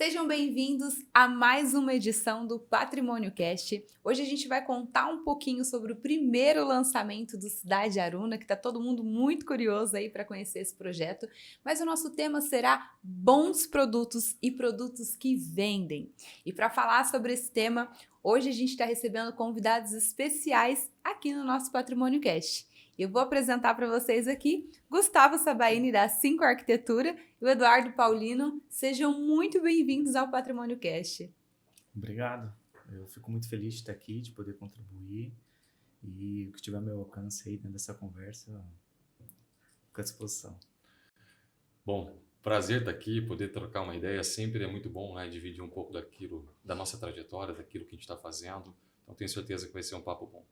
Sejam bem-vindos a mais uma edição do Patrimônio Cast. Hoje a gente vai contar um pouquinho sobre o primeiro lançamento do Cidade Aruna, que está todo mundo muito curioso aí para conhecer esse projeto. Mas o nosso tema será bons produtos e produtos que vendem. E para falar sobre esse tema, hoje a gente está recebendo convidados especiais aqui no nosso Patrimônio Cast. Eu vou apresentar para vocês aqui Gustavo Sabaini, da Cinco Arquitetura, e o Eduardo Paulino. Sejam muito bem-vindos ao Patrimônio Cast. Obrigado. Eu fico muito feliz de estar aqui, de poder contribuir. E o que tiver ao meu alcance aí dentro dessa conversa, fico à disposição. Bom, prazer estar aqui, poder trocar uma ideia. Sempre é muito bom, né, dividir um pouco daquilo, da nossa trajetória, daquilo que a gente está fazendo. Então, tenho certeza que vai ser um papo bom.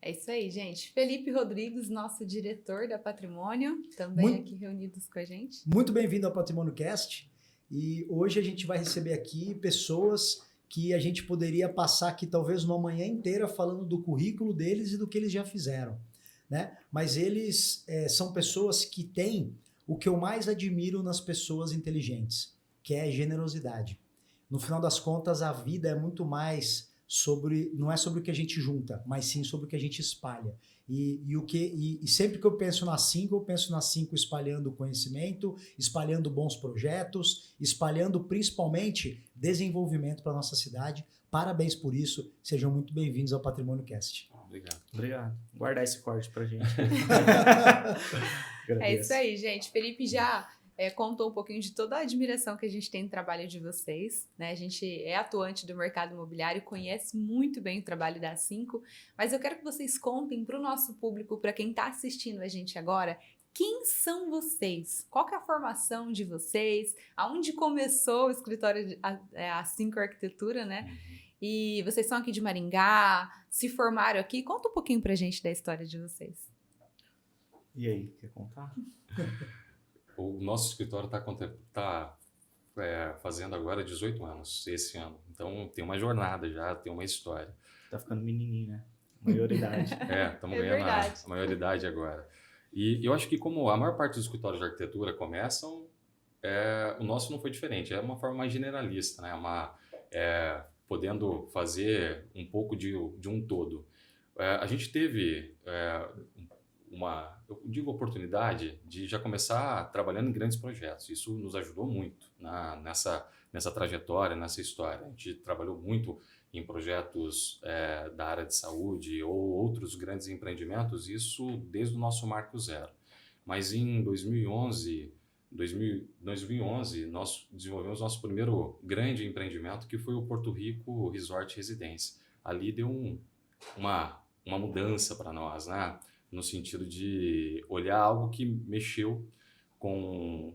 É isso aí, gente. Felipe Rodrigues, nosso diretor da Patrimônio, também aqui reunidos com a gente. Muito bem-vindo ao Patrimônio Cast. E hoje a gente vai receber aqui pessoas que a gente poderia passar aqui talvez uma manhã inteira falando do currículo deles e do que eles já fizeram, né? Mas eles são pessoas que têm o que eu mais admiro nas pessoas inteligentes, que é a generosidade. No final das contas, a vida é muito mais não é sobre o que a gente junta, mas sim sobre o que a gente espalha. E sempre que eu penso nas cinco espalhando conhecimento, espalhando bons projetos, espalhando principalmente desenvolvimento para a nossa cidade. Parabéns por isso, sejam muito bem-vindos ao Patrimônio Cast. Obrigado. Guardar esse corte pra gente. É isso aí, gente. Felipe já contou um pouquinho de toda a admiração que a gente tem no trabalho de vocês, né? A gente é atuante do mercado imobiliário, conhece muito bem o trabalho da Cinco, mas eu quero que vocês contem para o nosso público, para quem está assistindo a gente agora, quem são vocês? Qual que é a formação de vocês? Aonde começou o escritório a Cinco Arquitetura, né? E vocês são aqui de Maringá, se formaram aqui. Conta um pouquinho para a gente da história de vocês. E aí, quer contar? O nosso escritório está fazendo agora 18 anos, esse ano. Então, tem uma jornada já, tem uma história. Tá ficando menininho, né? Maioridade. Estamos ganhando a maioridade agora. E eu acho que como a maior parte dos escritórios de arquitetura começam, o nosso não foi diferente. É uma forma mais generalista, né? Podendo fazer um pouco de um todo. A gente teve eu digo oportunidade de já começar trabalhando em grandes projetos. Isso nos ajudou muito nessa trajetória, nessa história. A gente trabalhou muito em projetos da área de saúde ou outros grandes empreendimentos, isso desde o nosso marco zero. Mas em 2011, nós desenvolvemos nosso primeiro grande empreendimento, que foi o Porto Rico Resort Residência. Ali deu uma mudança para nós, né? No sentido de olhar algo que mexeu com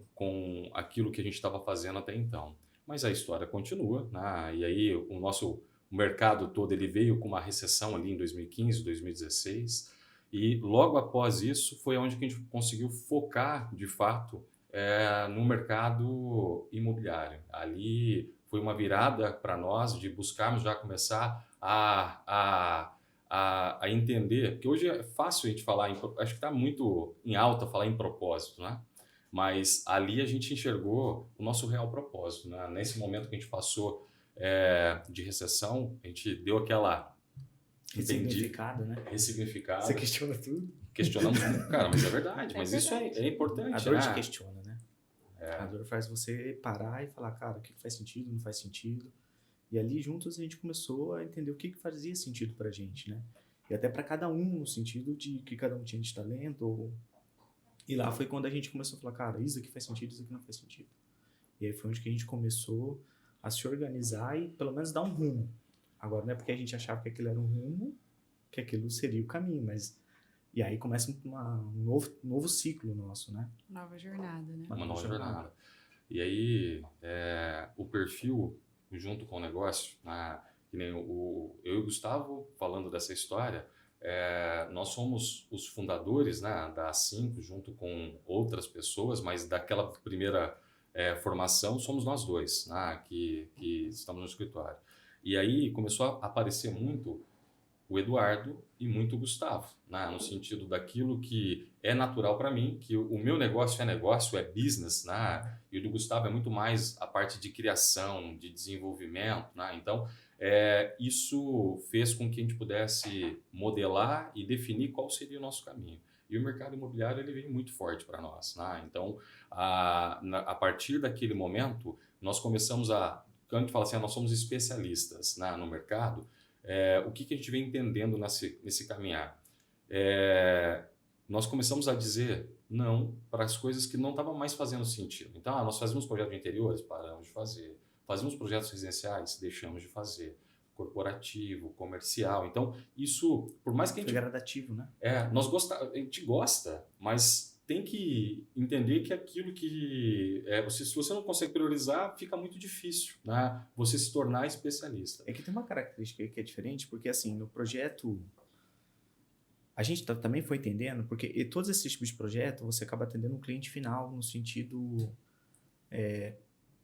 aquilo que a gente estava fazendo até então. Mas a história continua, né? E aí o mercado todo ele veio com uma recessão ali em 2015, 2016, e logo após isso foi onde que a gente conseguiu focar, de fato, no mercado imobiliário. Ali foi uma virada para nós de buscarmos já começar a entender, porque hoje é fácil a gente falar, acho que está muito em alta falar em propósito, né? Mas ali a gente enxergou o nosso real propósito, né? Nesse momento que a gente passou de recessão, a gente deu aquela... Ressignificado, né? Ressignificado. Você questiona tudo? Questionamos muito, cara, mas é verdade. Mas isso é importante, A dor né? te questiona, né? A dor faz você parar e falar, cara, o que faz sentido, não faz sentido. E ali juntos a gente começou a entender o que fazia sentido pra gente, né? E até para cada um, no sentido de que cada um tinha de talento. E lá foi quando a gente começou a falar, cara, isso aqui faz sentido, isso aqui não faz sentido. E aí foi onde que a gente começou a se organizar e pelo menos dar um rumo. Agora não é porque a gente achava que aquilo era um rumo, que aquilo seria o caminho, mas... E aí começa um novo ciclo nosso, né? Nova jornada, né? Uma nova jornada. E aí o perfil... junto com o negócio, que nem eu e o Gustavo falando dessa história, nós somos os fundadores, né, da A5, junto com outras pessoas, mas daquela primeira formação somos nós dois, né, que estamos no escritório. E aí começou a aparecer muito o Eduardo e muito o Gustavo, né? No sentido daquilo que é natural para mim, que o meu negócio, é business, né? E o do Gustavo é muito mais a parte de criação, de desenvolvimento, né? Então, isso fez com que a gente pudesse modelar e definir qual seria o nosso caminho. E o mercado imobiliário ele veio muito forte para nós, né? Então, a partir daquele momento, nós começamos quando a gente fala assim, nós somos especialistas, né, no mercado. O que a gente vem entendendo nesse caminhar? Nós começamos a dizer não para as coisas que não estavam mais fazendo sentido. Então, nós fazíamos projetos de interiores, paramos de fazer. Fazíamos projetos residenciais, deixamos de fazer. Corporativo, comercial. Então, isso, por mais que a gente... Foi gradativo, né? A gente gosta, mas tem que entender que aquilo que... se você não consegue priorizar, fica muito difícil, né? Você se tornar especialista. É que tem uma característica que é diferente, porque assim, no projeto, a gente também foi entendendo, porque todos esses tipos de projeto, você acaba atendendo um cliente final, no sentido,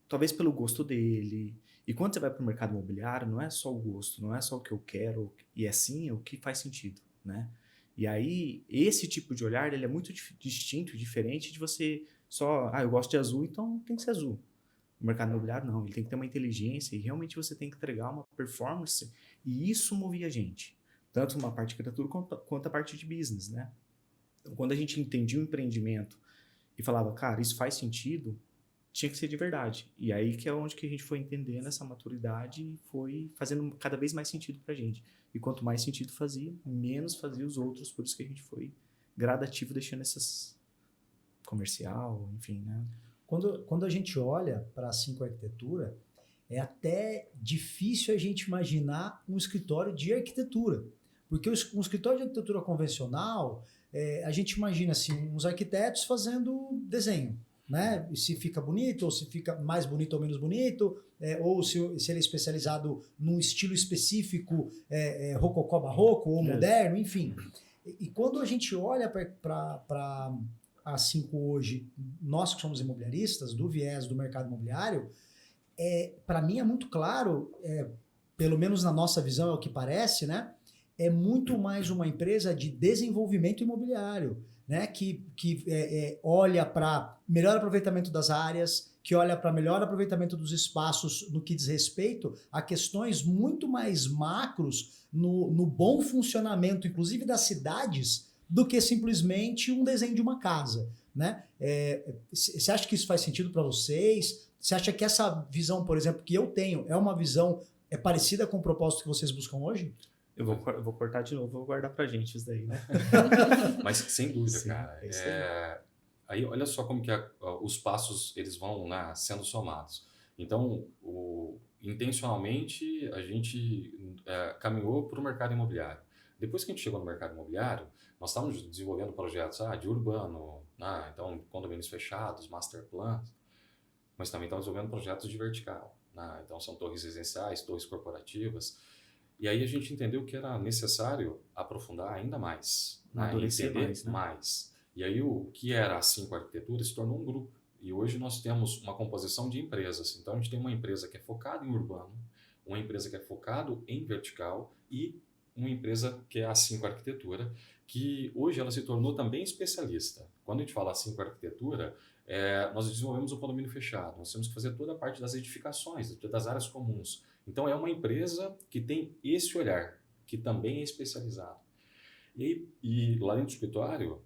talvez pelo gosto dele. E quando você vai para o mercado imobiliário, não é só o gosto, não é só o que eu quero, e sim o que faz sentido, né? E aí, esse tipo de olhar, ele é muito distinto, diferente de você só, eu gosto de azul, então tem que ser azul. O mercado imobiliário, não, ele tem que ter uma inteligência e realmente você tem que entregar uma performance, e isso movia a gente, tanto uma parte de criatura quanto a parte de business, né? Então, quando a gente entendia o empreendimento e falava, cara, isso faz sentido, tinha que ser de verdade. E aí que é onde que a gente foi entendendo essa maturidade e foi fazendo cada vez mais sentido pra gente. E quanto mais sentido fazia, menos fazia os outros. Por isso que a gente foi gradativo deixando essas comercial, enfim, né? Quando a gente olha para a 5 Arquitetura, é até difícil a gente imaginar um escritório de arquitetura. Porque um escritório de arquitetura convencional, a gente imagina assim, uns arquitetos fazendo desenho. Né? E se fica bonito, ou se fica mais bonito ou menos bonito, ou se ele é especializado num estilo específico, rococó barroco ou moderno, enfim. E quando a gente olha para a 5 hoje, nós que somos imobiliaristas, do viés do mercado imobiliário, para mim é muito claro, pelo menos na nossa visão é o que parece, né? É muito mais uma empresa de desenvolvimento imobiliário, né, que olha para melhor aproveitamento das áreas, que olha para melhor aproveitamento dos espaços no que diz respeito a questões muito mais macros no bom funcionamento, inclusive das cidades, do que simplesmente um desenho de uma casa. Né? Você acha que isso faz sentido para vocês? Você acha que essa visão, por exemplo, que eu tenho, é uma visão parecida com o propósito que vocês buscam hoje? Eu vou cortar de novo, vou guardar pra gente isso daí, né? Mas sem dúvida, Sim, cara. Aí olha só como que os passos eles vão, né, sendo somados. Então, intencionalmente, a gente caminhou para o mercado imobiliário. Depois que a gente chegou no mercado imobiliário, nós estávamos desenvolvendo projetos de urbano, né, então condomínios fechados, master plans, mas também estávamos desenvolvendo projetos de vertical. Né, então, são torres residenciais, torres corporativas. E aí a gente entendeu que era necessário aprofundar ainda mais, amadurecer entender mais. E aí o que era a 5 Arquitetura se tornou um grupo. E hoje nós temos uma composição de empresas. Então a gente tem uma empresa que é focada em urbano, uma empresa que é focada em vertical e uma empresa que é a 5 Arquitetura, que hoje ela se tornou também especialista. Quando a gente fala 5 Arquitetura, nós desenvolvemos um condomínio fechado. Nós temos que fazer toda a parte das edificações, das áreas comuns. Então, é uma empresa que tem esse olhar, que também é especializado. E lá dentro do escritório,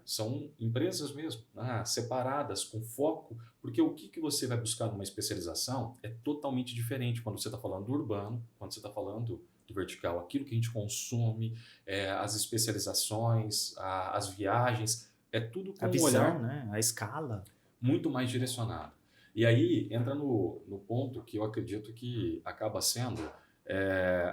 são empresas mesmo, separadas, com foco, porque o que você vai buscar numa especialização é totalmente diferente quando você está falando do urbano, quando você está falando do vertical. Aquilo que a gente consome, as especializações, as viagens, é tudo com a visão, um olhar, né? A escala. Muito mais direcionado. E aí entra no ponto que eu acredito que acaba sendo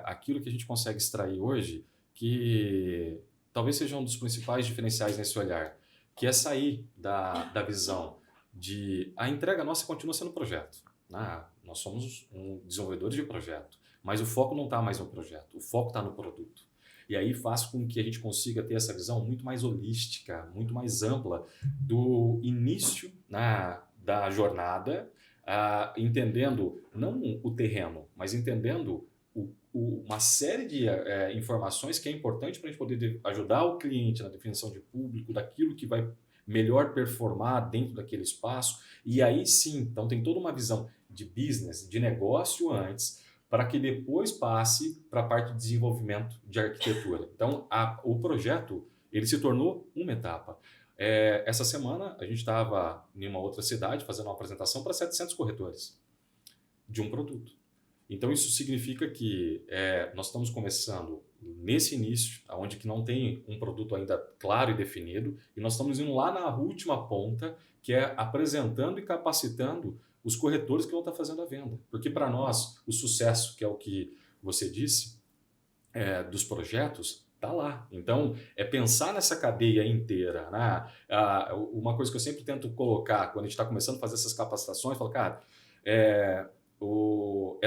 aquilo que a gente consegue extrair hoje, que talvez seja um dos principais diferenciais nesse olhar, que é sair da visão de a entrega nossa continua sendo projeto. Né? Nós somos desenvolvedores de projeto, mas o foco não está mais no projeto, o foco está no produto. E aí faz com que a gente consiga ter essa visão muito mais holística, muito mais ampla do início da jornada, entendendo não o terreno, mas entendendo uma série de informações que é importante para a gente poder ajudar o cliente na definição de público, daquilo que vai melhor performar dentro daquele espaço. E aí sim, então tem toda uma visão de business, de negócio antes, para que depois passe para a parte de desenvolvimento de arquitetura. Então, o projeto ele se tornou uma etapa. Essa semana, a gente estava em uma outra cidade fazendo uma apresentação para 700 corretores de um produto. Então, isso significa que nós estamos começando nesse início, onde que não tem um produto ainda claro e definido, e nós estamos indo lá na última ponta, que é apresentando e capacitando os corretores que vão estar fazendo a venda. Porque para nós, o sucesso, que é o que você disse, dos projetos, está lá. Então, é pensar nessa cadeia inteira. Né? Uma coisa que eu sempre tento colocar, quando a gente está começando a fazer essas capacitações, falo, cara, é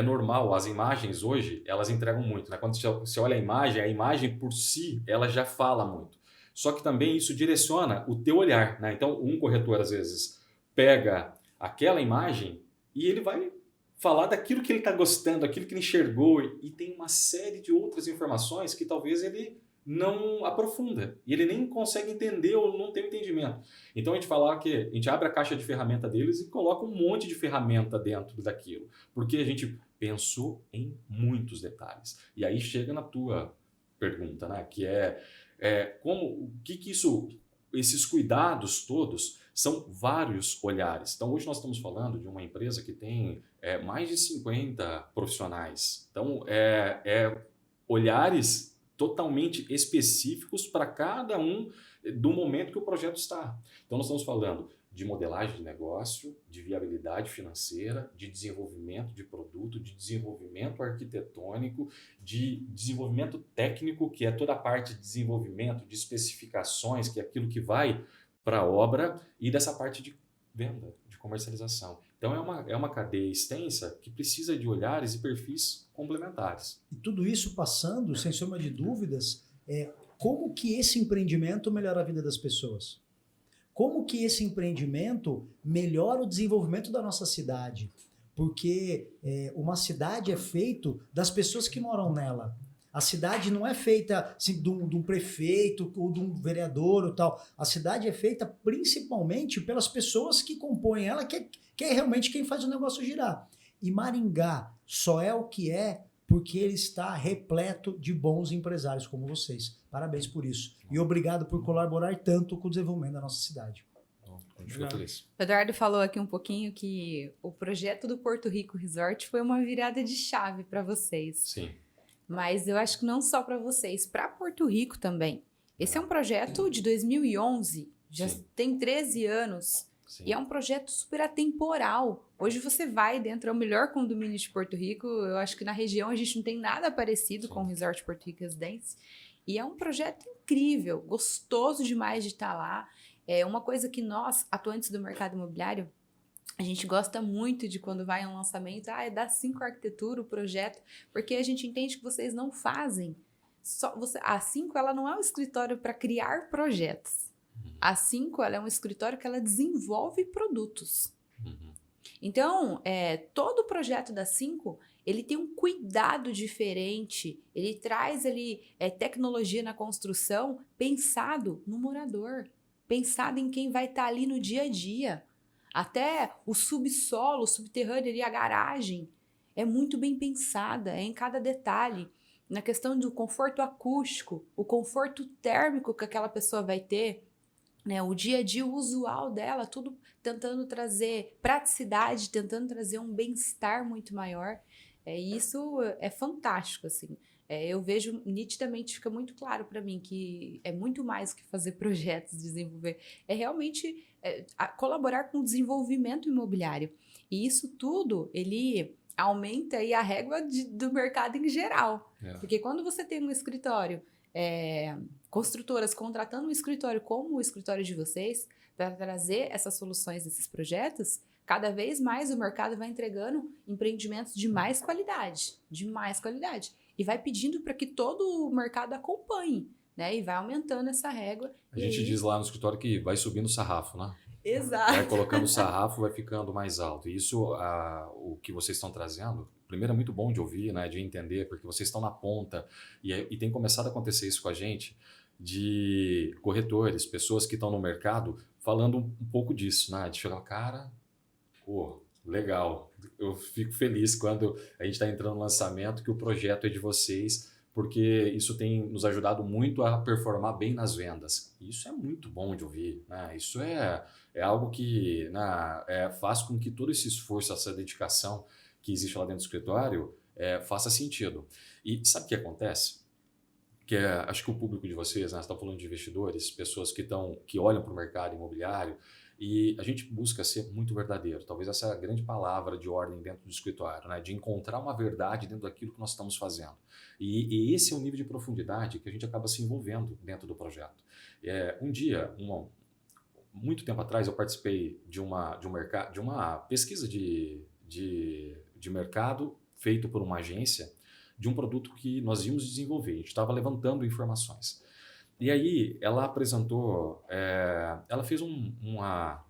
normal, as imagens hoje, elas entregam muito. Né? Quando você olha a imagem por si, ela já fala muito. Só que também isso direciona o teu olhar. Né? Então, um corretor, às vezes, pega aquela imagem e ele vai falar daquilo que ele está gostando, daquilo que ele enxergou, e tem uma série de outras informações que talvez ele não aprofunda, e ele nem consegue entender ou não tem entendimento. Então a gente fala que a gente abre a caixa de ferramenta deles e coloca um monte de ferramenta dentro daquilo, porque a gente pensou em muitos detalhes. E aí chega na tua pergunta, né? Que esses cuidados todos são vários olhares. Então, hoje nós estamos falando de uma empresa que tem mais de 50 profissionais. Então, olhares totalmente específicos para cada um do momento que o projeto está. Então, nós estamos falando de modelagem de negócio, de viabilidade financeira, de desenvolvimento de produto, de desenvolvimento arquitetônico, de desenvolvimento técnico, que é toda a parte de desenvolvimento, de especificações, que é aquilo que vai para a obra, e dessa parte de venda, de comercialização. Então, é uma cadeia extensa que precisa de olhares e perfis complementares. E tudo isso passando, sem sombra de dúvidas, como que esse empreendimento melhora a vida das pessoas? Como que esse empreendimento melhora o desenvolvimento da nossa cidade? Porque uma cidade é feita das pessoas que moram nela. A cidade não é feita assim, de um prefeito ou de um vereador ou tal. A cidade é feita principalmente pelas pessoas que compõem ela, que é realmente quem faz o negócio girar. E Maringá só é o que é porque ele está repleto de bons empresários como vocês. Parabéns por isso. E obrigado por colaborar tanto com o desenvolvimento da nossa cidade. O Eduardo falou aqui um pouquinho que o projeto do Porto Rico Resort foi uma virada de chave para vocês. Sim. Mas eu acho que não só para vocês, para Porto Rico também. Esse é um projeto de 2011, já tem 13 anos. Sim. E é um projeto super atemporal. Hoje você vai dentro, é o melhor condomínio de Porto Rico. Eu acho que na região a gente não tem nada parecido com o Resort Porto Rico Residência. E é um projeto incrível, gostoso demais de estar lá. É uma coisa que nós, atuantes do mercado imobiliário, a gente gosta muito de quando vai um lançamento, é da Cinco Arquitetura, o projeto, porque a gente entende que vocês não fazem. A Cinco, ela não é um escritório para criar projetos. A Cinco, ela é um escritório que ela desenvolve produtos. Então, todo o projeto da Cinco, ele tem um cuidado diferente, ele traz ali tecnologia na construção pensado no morador, pensado em quem vai estar ali no dia a dia. Até o subsolo, o subterrâneo ali, a garagem, é muito bem pensada, é em cada detalhe. Na questão do conforto acústico, o conforto térmico que aquela pessoa vai ter, né, o dia a dia usual dela, tudo tentando trazer praticidade, tentando trazer um bem-estar muito maior. Isso é fantástico, assim. Eu vejo nitidamente, fica muito claro para mim que é muito mais que fazer projetos, desenvolver. É realmente colaborar com o desenvolvimento imobiliário. E isso tudo, ele aumenta aí a régua do mercado em geral. Porque quando você tem um escritório, construtoras contratando um escritório como o escritório de vocês, para trazer essas soluções desses projetos, cada vez mais o mercado vai entregando empreendimentos de mais qualidade. E vai pedindo para que todo o mercado acompanhe, né? E vai aumentando essa régua. A gente diz lá no escritório que vai subindo o sarrafo, né? Exato. Vai colocando o sarrafo, vai ficando mais alto. E isso, o que vocês estão trazendo, primeiro é muito bom de ouvir, né, de entender, porque vocês estão na ponta e tem começado a acontecer isso com a gente, de corretores, pessoas que estão no mercado, falando um pouco disso, né, de chegar, cara, pô, legal, eu fico feliz quando a gente está entrando no lançamento que o projeto é de vocês, porque isso tem nos ajudado muito a performar bem nas vendas. Isso é muito bom de ouvir, né? Isso é algo que, né, faz com que todo esse esforço, essa dedicação que existe lá dentro do escritório faça sentido. E sabe o que acontece? Acho que o público de vocês, né, você está falando de investidores, pessoas que olham para o mercado imobiliário, e a gente busca ser muito verdadeiro. Talvez essa é a grande palavra de ordem dentro do escritório, né? De encontrar uma verdade dentro daquilo que nós estamos fazendo. E esse é o nível de profundidade que a gente acaba se envolvendo dentro do projeto. Um dia, muito tempo atrás, eu participei de uma pesquisa de mercado feito por uma agência de um produto que nós íamos desenvolver. A gente estava levantando informações. E aí ela apresentou, ela fez uma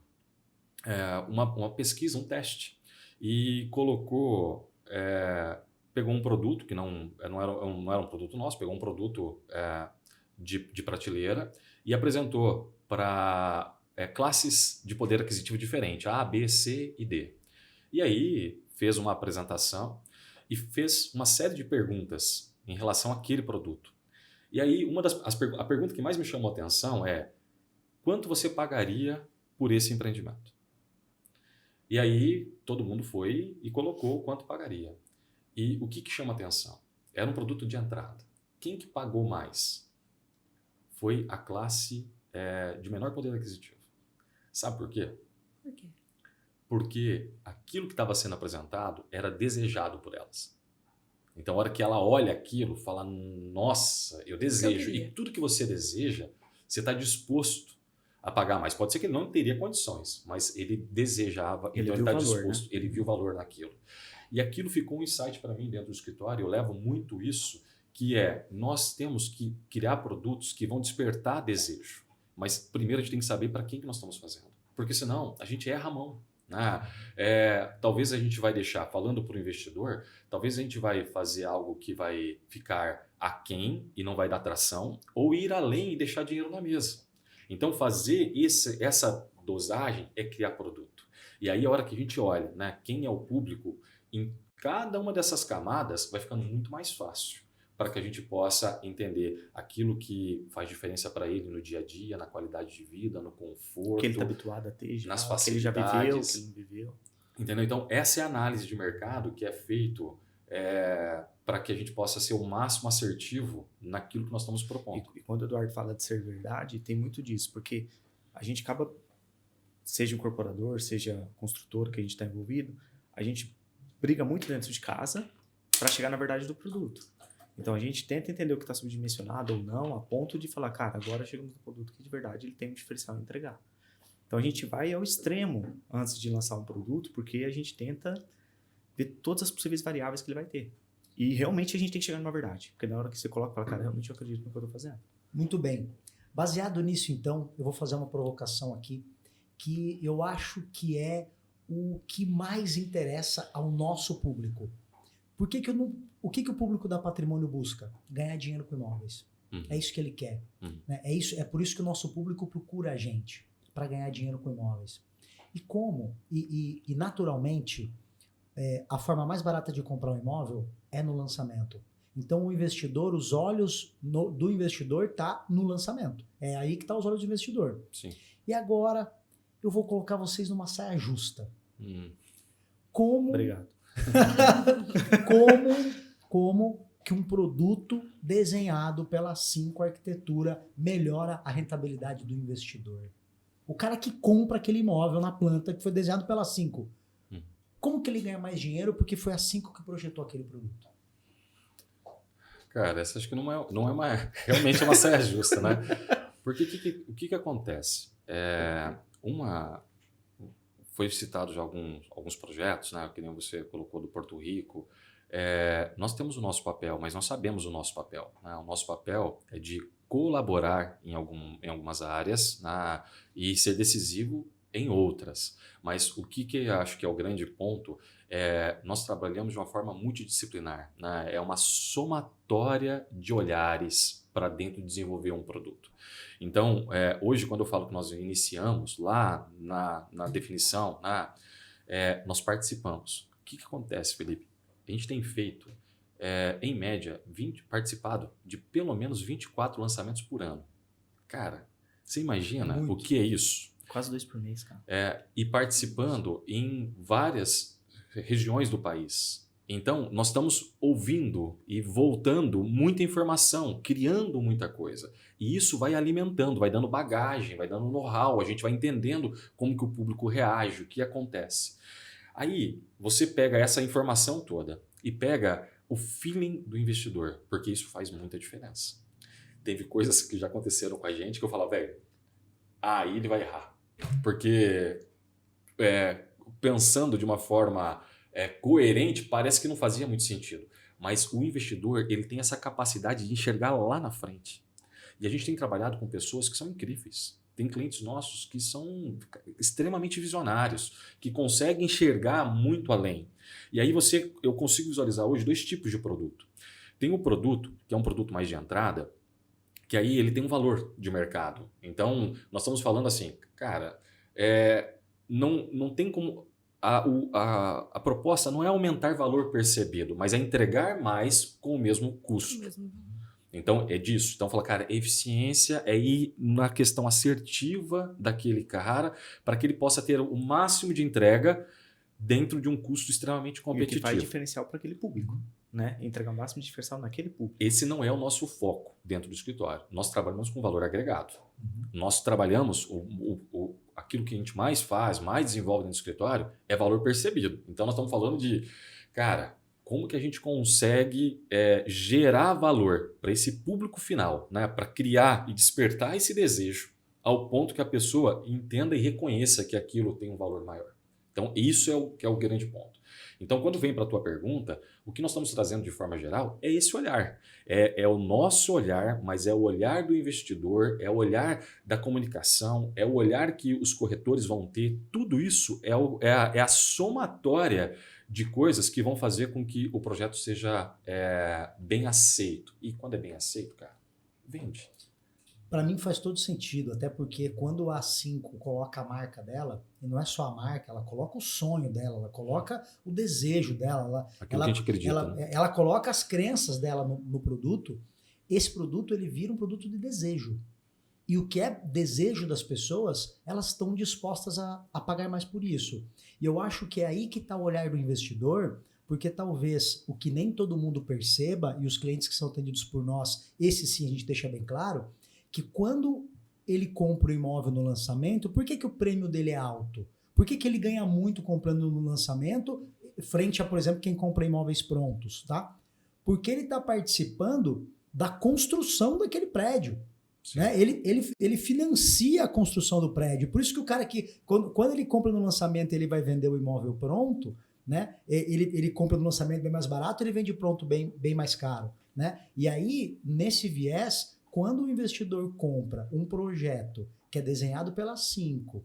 pesquisa, um teste, e pegou um produto que não era um produto nosso, pegou um produto de prateleira e apresentou para classes de poder aquisitivo diferente, A, B, C e D. E aí fez uma apresentação e fez uma série de perguntas em relação àquele produto. E aí, a pergunta que mais me chamou a atenção é: quanto você pagaria por esse empreendimento? E aí, todo mundo foi e colocou quanto pagaria. E o que chama a atenção? Era um produto de entrada. Quem que pagou mais? Foi a classe de menor poder aquisitivo. Sabe por quê? Por quê? Porque aquilo que estava sendo apresentado era desejado por elas. Então, a hora que ela olha aquilo, fala, nossa, eu desejo. E tudo que você deseja, você está disposto a pagar mais. Pode ser que ele não teria condições, mas ele desejava, então ele está disposto, né? Ele viu valor naquilo. E aquilo ficou um insight para mim dentro do escritório, eu levo muito isso, que nós temos que criar produtos que vão despertar desejo. Mas primeiro a gente tem que saber para quem que nós estamos fazendo. Porque senão a gente erra a mão. Talvez a gente vai deixar, falando para o investidor, talvez a gente vai fazer algo que vai ficar aquém e não vai dar tração, ou ir além e deixar dinheiro na mesa. Então fazer essa dosagem é criar produto. E aí a hora que a gente olha, né, quem é o público, em cada uma dessas camadas vai ficando muito mais fácil para que a gente possa entender aquilo que faz diferença para ele no dia a dia, na qualidade de vida, no conforto, que ele está habituado a ter, nas que ele já facilidades, viveu, que ele não viveu. Entendeu? Então, essa é a análise de mercado que é feito para que a gente possa ser o máximo assertivo naquilo que nós estamos propondo. E quando o Eduardo fala de ser verdade, tem muito disso, porque a gente acaba, seja incorporador, seja construtor que a gente está envolvido, a gente briga muito dentro de casa para chegar na verdade do produto. Então, a gente tenta entender o que está subdimensionado ou não, a ponto de falar, cara, agora chegamos no produto que de verdade ele tem um diferencial a entregar. Então, a gente vai ao extremo antes de lançar um produto, porque a gente tenta ver todas as possíveis variáveis que ele vai ter. E realmente a gente tem que chegar numa verdade. Porque na hora que você coloca, fala, cara, realmente eu acredito no que eu estou fazendo. Muito bem. Baseado nisso, então, eu vou fazer uma provocação aqui, que eu acho que é o que mais interessa ao nosso público. O que o público da Patrimônio busca? Ganhar dinheiro com imóveis. É isso que ele quer. Né? É por isso que o nosso público procura a gente, para ganhar dinheiro com imóveis. E naturalmente, a forma mais barata de comprar um imóvel é no lançamento. Então, o investidor, os olhos do investidor tá no lançamento. É aí que tá os olhos do investidor. Sim. E agora, eu vou colocar vocês numa saia justa. Obrigado. Como que um produto desenhado pela 5 Arquitetura melhora a rentabilidade do investidor? O cara que compra aquele imóvel na planta que foi desenhado pela 5, como que ele ganha mais dinheiro porque foi a 5 que projetou aquele produto? Cara, essa acho que não é realmente uma saia justa, né? Porque o que acontece? Foi citado já alguns projetos, né, que nem você colocou do Porto Rico. Nós temos o nosso papel, mas nós sabemos o nosso papel. Né? O nosso papel é de colaborar em algumas áreas, né, e ser decisivo em outras. Mas o que eu acho que é o grande ponto nós trabalhamos de uma forma multidisciplinar, né? É uma somatória de olhares para dentro de desenvolver um produto. Então, hoje, quando eu falo que nós iniciamos lá na definição, nós participamos. O que acontece, Felipe? A gente tem feito, em média, participado de pelo menos 24 lançamentos por ano. Cara, você imagina o que é isso? Quase 2 por mês, cara. E participando em várias regiões do país. Então, nós estamos ouvindo e voltando muita informação, criando muita coisa. E isso vai alimentando, vai dando bagagem, vai dando know-how, a gente vai entendendo como que o público reage, o que acontece. Aí, você pega essa informação toda e pega o feeling do investidor, porque isso faz muita diferença. Teve coisas que já aconteceram com a gente que eu falava, velho, aí ele vai errar. Porque pensando de uma forma coerente, parece que não fazia muito sentido. Mas o investidor, ele tem essa capacidade de enxergar lá na frente. E a gente tem trabalhado com pessoas que são incríveis. Tem clientes nossos que são extremamente visionários, que conseguem enxergar muito além. E aí eu consigo visualizar hoje 2 tipos de produto. Tem o produto, que é um produto mais de entrada, que aí ele tem um valor de mercado. Então, nós estamos falando assim, cara, não tem como... A proposta não é aumentar valor percebido, mas é entregar mais com o mesmo custo. Então, é disso. Então, fala, cara, eficiência é ir na questão assertiva daquele cara para que ele possa ter o máximo de entrega dentro de um custo extremamente competitivo. E o que faz diferencial para aquele público, né? Entregar o máximo de diferencial naquele público. Esse não é o nosso foco dentro do escritório. Nós trabalhamos com valor agregado. Nós trabalhamos, aquilo que a gente mais faz, mais desenvolve dentro do escritório, é valor percebido. Então, nós estamos falando de, cara, como que a gente consegue gerar valor para esse público final, né? Para criar e despertar esse desejo ao ponto que a pessoa entenda e reconheça que aquilo tem um valor maior. Então, isso é o grande ponto. Então, quando vem para a tua pergunta, o que nós estamos trazendo de forma geral é esse olhar. É o nosso olhar, mas é o olhar do investidor, é o olhar da comunicação, é o olhar que os corretores vão ter. Tudo isso é a somatória de coisas que vão fazer com que o projeto seja bem aceito. E quando é bem aceito, cara, vende. Para mim faz todo sentido, até porque quando a A5 coloca a marca dela, e não é só a marca, ela coloca o sonho dela, ela coloca o desejo dela, Aquilo que a gente acredita, né? ela coloca as crenças dela no produto. Esse produto ele vira um produto de desejo. E o que é desejo das pessoas, elas estão dispostas a pagar mais por isso. E eu acho que é aí que está o olhar do investidor, porque talvez o que nem todo mundo perceba, e os clientes que são atendidos por nós, esse sim a gente deixa bem claro, que quando ele compra o imóvel no lançamento, por que o prêmio dele é alto? Por que ele ganha muito comprando no lançamento, frente a, por exemplo, quem compra imóveis prontos, tá? Porque ele está participando da construção daquele prédio. Né? Ele financia a construção do prédio. Por isso que o cara que, quando ele compra no lançamento, ele vai vender o imóvel pronto, né? Ele compra no lançamento bem mais barato, ele vende pronto bem mais caro. Né? E aí, nesse viés, quando o investidor compra um projeto que é desenhado pela 5,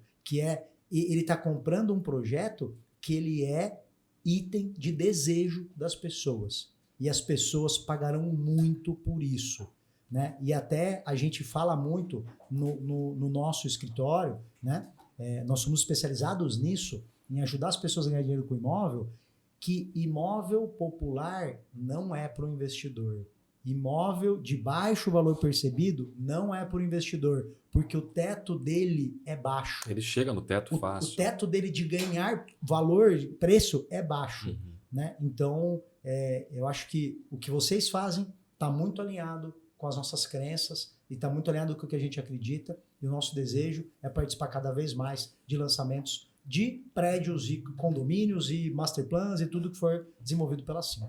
ele está comprando um projeto que ele é item de desejo das pessoas. E as pessoas pagarão muito por isso. Né? E até a gente fala muito no nosso escritório, né? Nós somos especializados nisso, em ajudar as pessoas a ganhar dinheiro com imóvel, que imóvel popular não é para o investidor. Imóvel de baixo valor percebido não é para o investidor, porque o teto dele é baixo. Ele chega no teto fácil. O teto dele de ganhar valor, preço, é baixo. Né? Então, eu acho que o que vocês fazem está muito alinhado com as nossas crenças e está muito alinhado com o que a gente acredita. E o nosso desejo é participar cada vez mais de lançamentos de prédios e condomínios e master plans e tudo que for desenvolvido pela 5.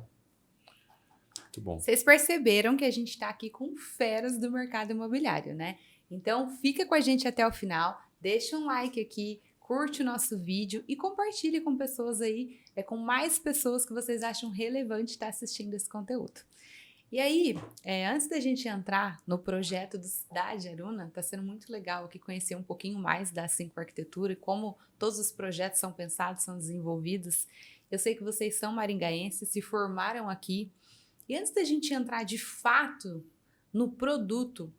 Muito bom. Vocês perceberam que a gente está aqui com feras do mercado imobiliário, né? Então, fica com a gente até o final, deixa um like aqui, curte o nosso vídeo e compartilhe com pessoas aí, com mais pessoas que vocês acham relevante estar assistindo esse conteúdo. E aí, antes da gente entrar no projeto do Cidade Aruna, está sendo muito legal aqui conhecer um pouquinho mais da Cinco Arquitetura e como todos os projetos são pensados, são desenvolvidos. Eu sei que vocês são maringaenses, se formaram aqui. E antes da gente entrar de fato no produto,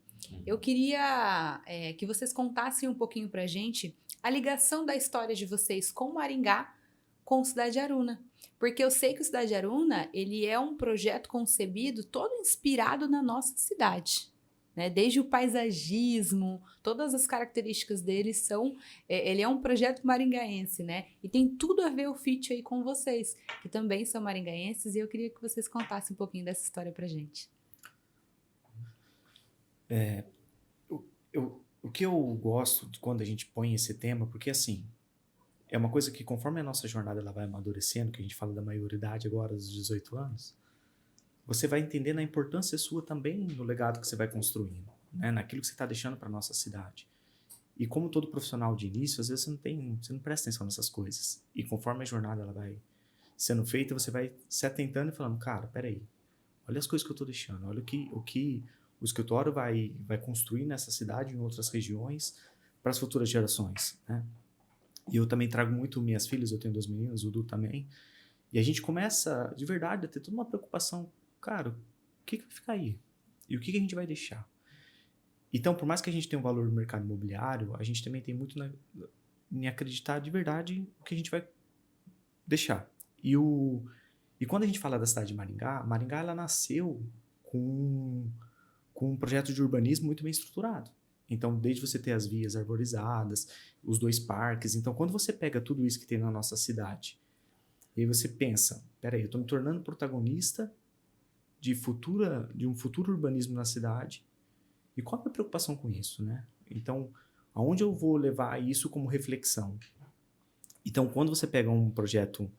eu queria que vocês contassem um pouquinho para a gente a ligação da história de vocês com Maringá, com Cidade Aruna. Porque eu sei que o Cidade Aruna, ele é um projeto concebido todo inspirado na nossa cidade, né? Desde o paisagismo, todas as características dele são... ele é um projeto maringaense, né? E tem tudo a ver o fit aí com vocês, que também são maringaenses, e eu queria que vocês contassem um pouquinho dessa história pra gente. O que eu gosto de quando a gente põe esse tema, porque assim... É uma coisa que conforme a nossa jornada ela vai amadurecendo, que a gente fala da maioridade agora, dos 18 anos, você vai entendendo a importância sua também no legado que você vai construindo, né? Naquilo que você está deixando para nossa cidade. E como todo profissional de início, às vezes você não presta atenção nessas coisas. E conforme a jornada ela vai sendo feita, você vai se atentando e falando, cara, peraí, olha as coisas que eu estou deixando, olha o que o escritório vai construir nessa cidade e em outras regiões para as futuras gerações, né? E eu também trago muito minhas filhas, eu tenho 2 meninas, o Du também. E a gente começa, de verdade, a ter toda uma preocupação. Cara, o que vai ficar aí? E o que a gente vai deixar? Então, por mais que a gente tenha um valor no mercado imobiliário, a gente também tem muito em acreditar de verdade o que a gente vai deixar. E quando a gente fala da cidade de Maringá, Maringá ela nasceu com um projeto de urbanismo muito bem estruturado. Então, desde você ter as vias arborizadas, os 2 parques. Então, quando você pega tudo isso que tem na nossa cidade, e aí você pensa, peraí, eu estou me tornando protagonista de um futuro urbanismo na cidade, e qual é a minha preocupação com isso, né? Então, aonde eu vou levar isso como reflexão? Então, quando você pega um projeto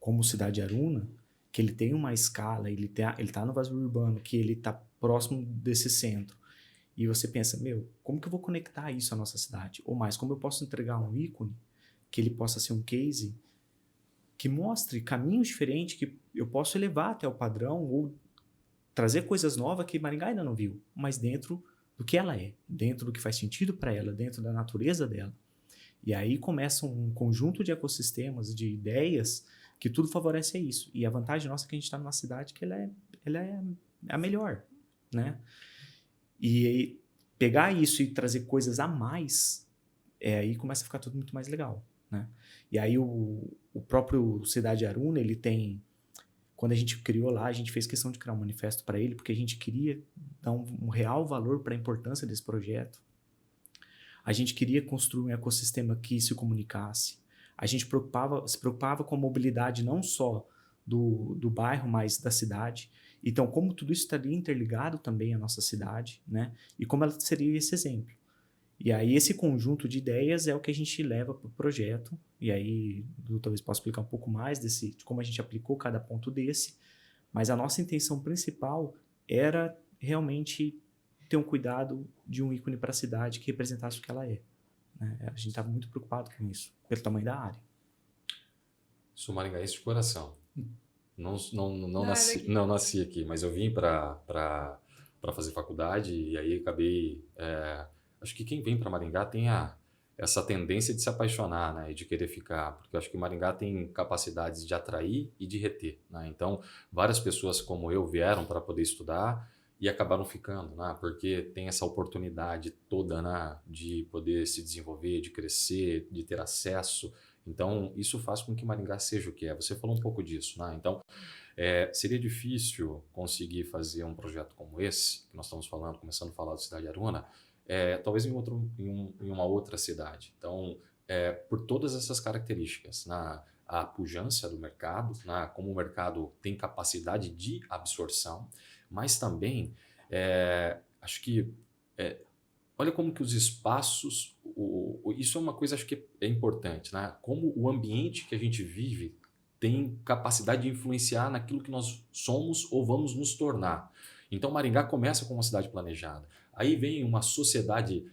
como Cidade Aruna, que ele tem uma escala, ele tá no vazio urbano, que ele está próximo desse centro, e você pensa, como que eu vou conectar isso à nossa cidade? Ou mais, como eu posso entregar um ícone que ele possa ser um case que mostre caminhos diferentes que eu posso elevar até o padrão ou trazer coisas novas que Maringá ainda não viu, mas dentro do que ela é, dentro do que faz sentido para ela, dentro da natureza dela. E aí começa um conjunto de ecossistemas, de ideias, que tudo favorece a isso. E a vantagem nossa é que a gente está numa cidade que ela é a melhor, né? E aí, pegar isso e trazer coisas a mais, aí começa a ficar tudo muito mais legal, né? E aí o próprio Cidade Aruna, ele tem... Quando a gente criou lá, a gente fez questão de criar um manifesto para ele, porque a gente queria dar um real valor para a importância desse projeto. A gente queria construir um ecossistema que se comunicasse. A gente se preocupava com a mobilidade não só do bairro, mas da cidade. Então, como tudo isso estaria interligado também à nossa cidade, né? E como ela seria esse exemplo. E aí, esse conjunto de ideias é o que a gente leva para o projeto. E aí, eu talvez possa explicar um pouco mais de como a gente aplicou cada ponto desse. Mas a nossa intenção principal era realmente ter um cuidado de um ícone para a cidade que representasse o que ela é, né? A gente estava muito preocupado com isso, pelo tamanho da área. Sou maringaense de coração. Não nasci aqui, mas eu vim para fazer faculdade e aí acabei... acho que quem vem para Maringá tem essa tendência de se apaixonar, né, e de querer ficar, porque eu acho que Maringá tem capacidades de atrair e de reter, né? Então, várias pessoas como eu vieram para poder estudar e acabaram ficando, né, porque tem essa oportunidade toda, né, de poder se desenvolver, de crescer, de ter acesso. Então, isso faz com que Maringá seja o que é. Você falou um pouco disso, né? Então, seria difícil conseguir fazer um projeto como esse, que nós estamos falando, começando a falar do Cidade Aruna, talvez em uma outra cidade. Então, por todas essas características, a pujança do mercado, como o mercado tem capacidade de absorção, mas também, acho que, olha como que os espaços, isso é uma coisa acho que é importante, né? Como o ambiente que a gente vive tem capacidade de influenciar naquilo que nós somos ou vamos nos tornar. Então, Maringá começa com uma cidade planejada. Aí vem uma sociedade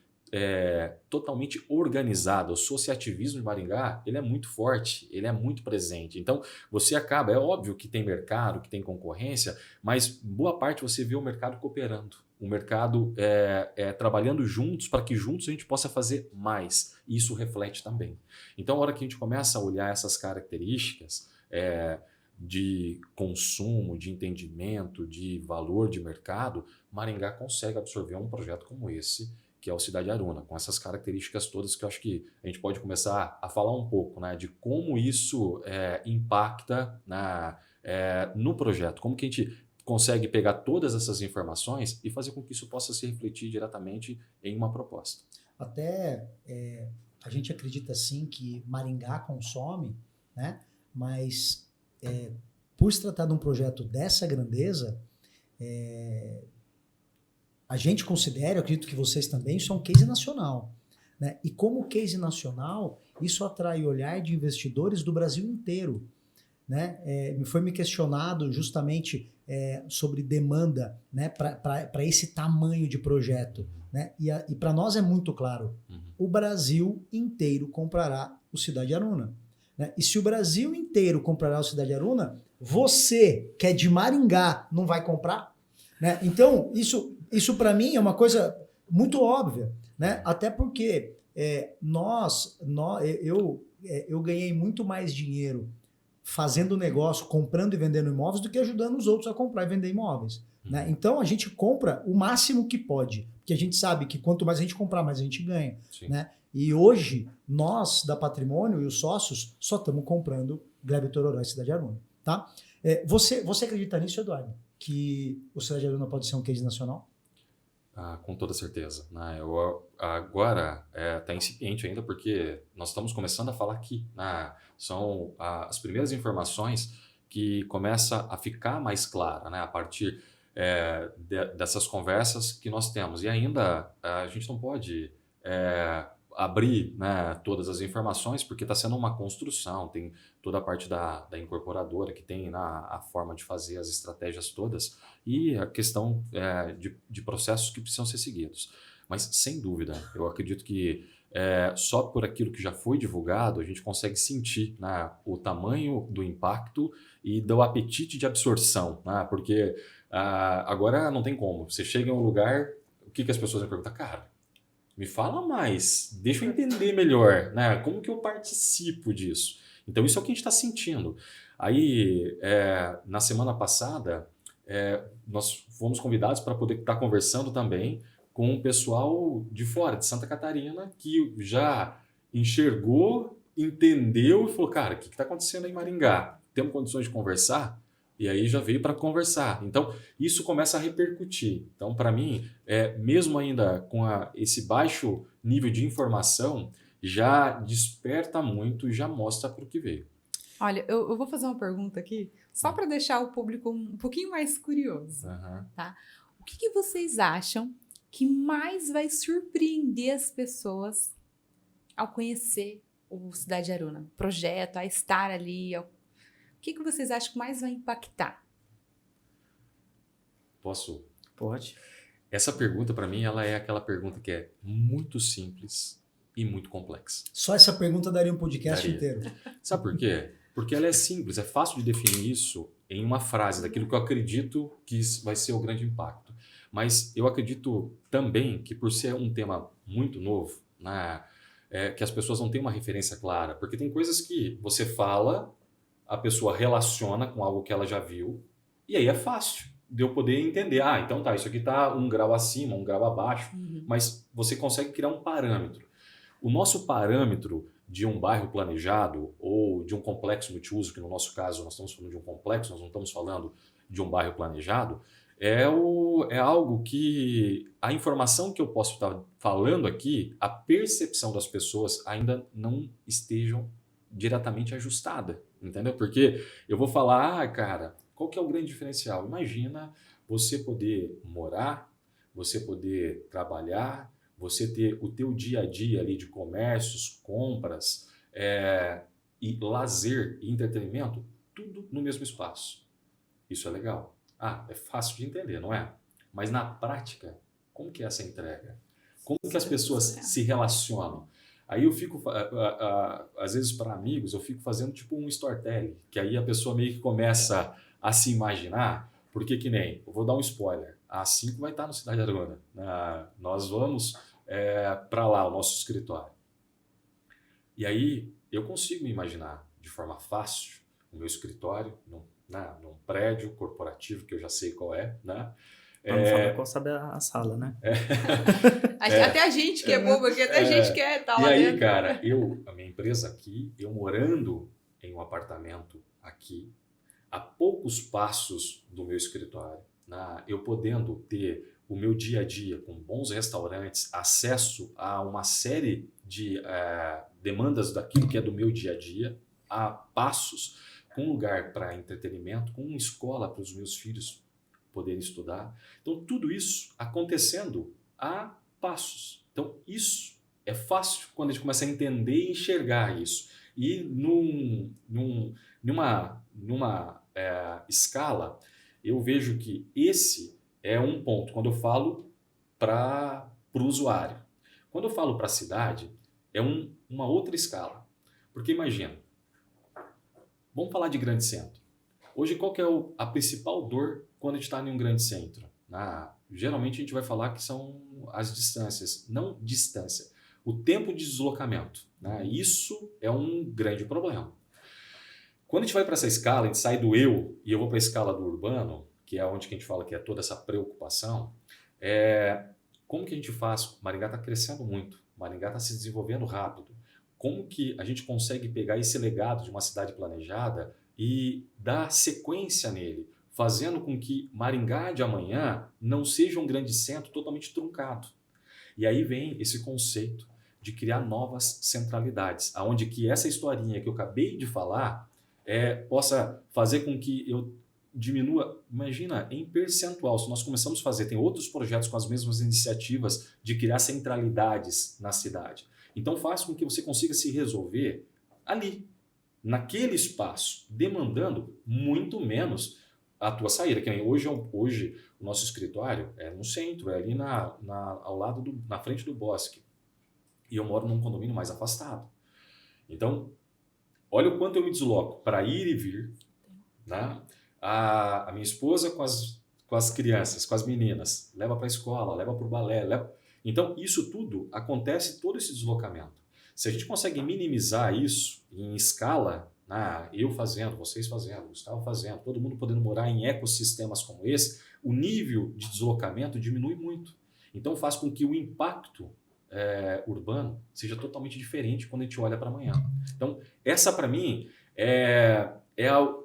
totalmente organizada. O associativismo de Maringá, ele é muito forte, ele é muito presente. Então, você acaba, é óbvio que tem mercado, que tem concorrência, mas boa parte você vê o mercado cooperando, o mercado trabalhando juntos para que juntos a gente possa fazer mais. E isso reflete também. Então, a hora que a gente começa a olhar essas características de consumo, de entendimento, de valor de mercado, Maringá consegue absorver um projeto como esse, que é o Cidade Aruna, com essas características todas que eu acho que a gente pode começar a falar um pouco, né, de como isso impacta no projeto, como que a gente consegue pegar todas essas informações e fazer com que isso possa se refletir diretamente em uma proposta. Até a gente acredita sim que Maringá consome, né, mas por se tratar de um projeto dessa grandeza, a gente considera, eu acredito que vocês também, isso é um case nacional. Né? E como case nacional, isso atrai o olhar de investidores do Brasil inteiro. Né? Foi me questionado justamente sobre demanda, né, para esse tamanho de projeto. Né? E para nós é muito claro, o Brasil inteiro comprará o Cidade Aruna. Né? E se o Brasil inteiro comprará o Cidade Aruna, você, que é de Maringá, não vai comprar? Né? Então, isso para mim é uma coisa muito óbvia, né? Até porque eu ganhei muito mais dinheiro fazendo negócio, comprando e vendendo imóveis, do que ajudando os outros a comprar e vender imóveis. Né? Então, a gente compra o máximo que pode, porque a gente sabe que quanto mais a gente comprar, mais a gente ganha. Né? E hoje, nós, da Patrimônio e os sócios, só estamos comprando Glebe Tororó e Cidade Aruna. Tá? Você acredita nisso, Eduardo? Que o Cidade Aruna pode ser um case nacional? Com toda certeza. Né? Agora está incipiente ainda, porque nós estamos começando a falar aqui. Né? São as primeiras informações que começam a ficar mais clara, né? A partir dessas conversas que nós temos. E ainda a gente não pode abrir, né, todas as informações, porque está sendo uma construção, tem toda a parte da incorporadora que tem a forma de fazer as estratégias todas e a questão de processos que precisam ser seguidos. Mas, sem dúvida, eu acredito que só por aquilo que já foi divulgado, a gente consegue sentir, né, o tamanho do impacto e do apetite de absorção, né, porque agora não tem como. Você chega em um lugar, o que as pessoas vão perguntar? Cara, me fala mais, deixa eu entender melhor, né? Como que eu participo disso? Então, isso é o que a gente está sentindo. Aí, na semana passada, nós fomos convidados para poder estar conversando também com o pessoal de fora, de Santa Catarina, que já enxergou, entendeu e falou, cara, o que está acontecendo aí em Maringá? Temos condições de conversar? E aí já veio para conversar. Então, isso começa a repercutir. Então, para mim, mesmo ainda com esse baixo nível de informação, já desperta muito e já mostra para o que veio. Olha, eu vou fazer uma pergunta aqui, só para deixar o público um pouquinho mais curioso. Tá? O que vocês acham que mais vai surpreender as pessoas ao conhecer o Cidade Aruna? O projeto, a estar ali, o que vocês acham que mais vai impactar? Posso? Pode. Essa pergunta, para mim, ela é aquela pergunta que é muito simples e muito complexa. Só essa pergunta daria um podcast inteiro. Sabe por quê? Porque ela é simples, é fácil de definir isso em uma frase, daquilo que eu acredito que vai ser o grande impacto. Mas eu acredito também que, por ser um tema muito novo, né, que as pessoas não têm uma referência clara. Porque tem coisas que você fala, a pessoa relaciona com algo que ela já viu, e aí é fácil de eu poder entender. Então tá, isso aqui tá 1 grau acima, 1 grau abaixo, mas você consegue criar um parâmetro. O nosso parâmetro de um bairro planejado ou de um complexo multiuso, que no nosso caso nós estamos falando de um complexo, nós não estamos falando de um bairro planejado, é algo que a informação que eu posso estar falando aqui, a percepção das pessoas ainda não estejam diretamente ajustada, entendeu? Porque eu vou falar, cara, qual que é o grande diferencial? Imagina você poder morar, você poder trabalhar, você ter o teu dia a dia ali de comércios, compras, e lazer e entretenimento, tudo no mesmo espaço. Isso é legal. É fácil de entender, não é? Mas na prática, como que é essa entrega? Como que as pessoas se relacionam? Aí eu fico, às vezes para amigos, eu fico fazendo tipo um storytelling, que aí a pessoa meio que começa a se imaginar, porque que nem, eu vou dar um spoiler, a 5 vai estar no Cidade Aruna, nós vamos para lá, o nosso escritório. E aí eu consigo me imaginar de forma fácil o meu escritório num prédio corporativo, que eu já sei qual é, né? Não sabe qual sabe a sala, né? Até a gente que é bobo aqui, até a gente quer estar lá aí, dentro. cara, a minha empresa aqui, eu morando em um apartamento aqui, a poucos passos do meu escritório, eu podendo ter o meu dia a dia com bons restaurantes, acesso a uma série de demandas daquilo que é do meu dia a dia, a passos, com lugar para entretenimento, com uma escola para os meus filhos poderem estudar. Então, tudo isso acontecendo a passos. Então, isso é fácil quando a gente começa a entender e enxergar isso. E numa escala, eu vejo que esse é um ponto, quando eu falo para o usuário. Quando eu falo para a cidade, é uma outra escala. Porque imagina, vamos falar de grande centro. Hoje, qual que é a principal dor quando a gente está em um grande centro? Geralmente a gente vai falar que são as distâncias, não distância, o tempo de deslocamento. Isso é um grande problema. Quando a gente vai para essa escala, a gente sai do eu e eu vou para a escala do urbano, que é onde que a gente fala que é toda essa preocupação, como que a gente faz? Maringá está crescendo muito, Maringá está se desenvolvendo rápido. Como que a gente consegue pegar esse legado de uma cidade planejada e dar sequência nele, fazendo com que Maringá de amanhã não seja um grande centro totalmente truncado. E aí vem esse conceito de criar novas centralidades, aonde que essa historinha que eu acabei de falar possa fazer com que eu diminua, imagina, em percentual, se nós começamos a fazer, tem outros projetos com as mesmas iniciativas de criar centralidades na cidade. Então faz com que você consiga se resolver ali, naquele espaço, demandando muito menos a tua saída. Que nem hoje o nosso escritório é no centro, é ali ao lado na frente do bosque. E eu moro num condomínio mais afastado. Então, olha o quanto eu me desloco para ir e vir, né? A minha esposa com as crianças, com as meninas, leva para a escola, leva para o balé, Então, isso tudo acontece, todo esse deslocamento. Se a gente consegue minimizar isso em escala, eu fazendo, vocês fazendo, Gustavo fazendo, todo mundo podendo morar em ecossistemas como esse, o nível de deslocamento diminui muito. Então, faz com que o impacto urbano seja totalmente diferente quando a gente olha para amanhã. Então, essa para mim é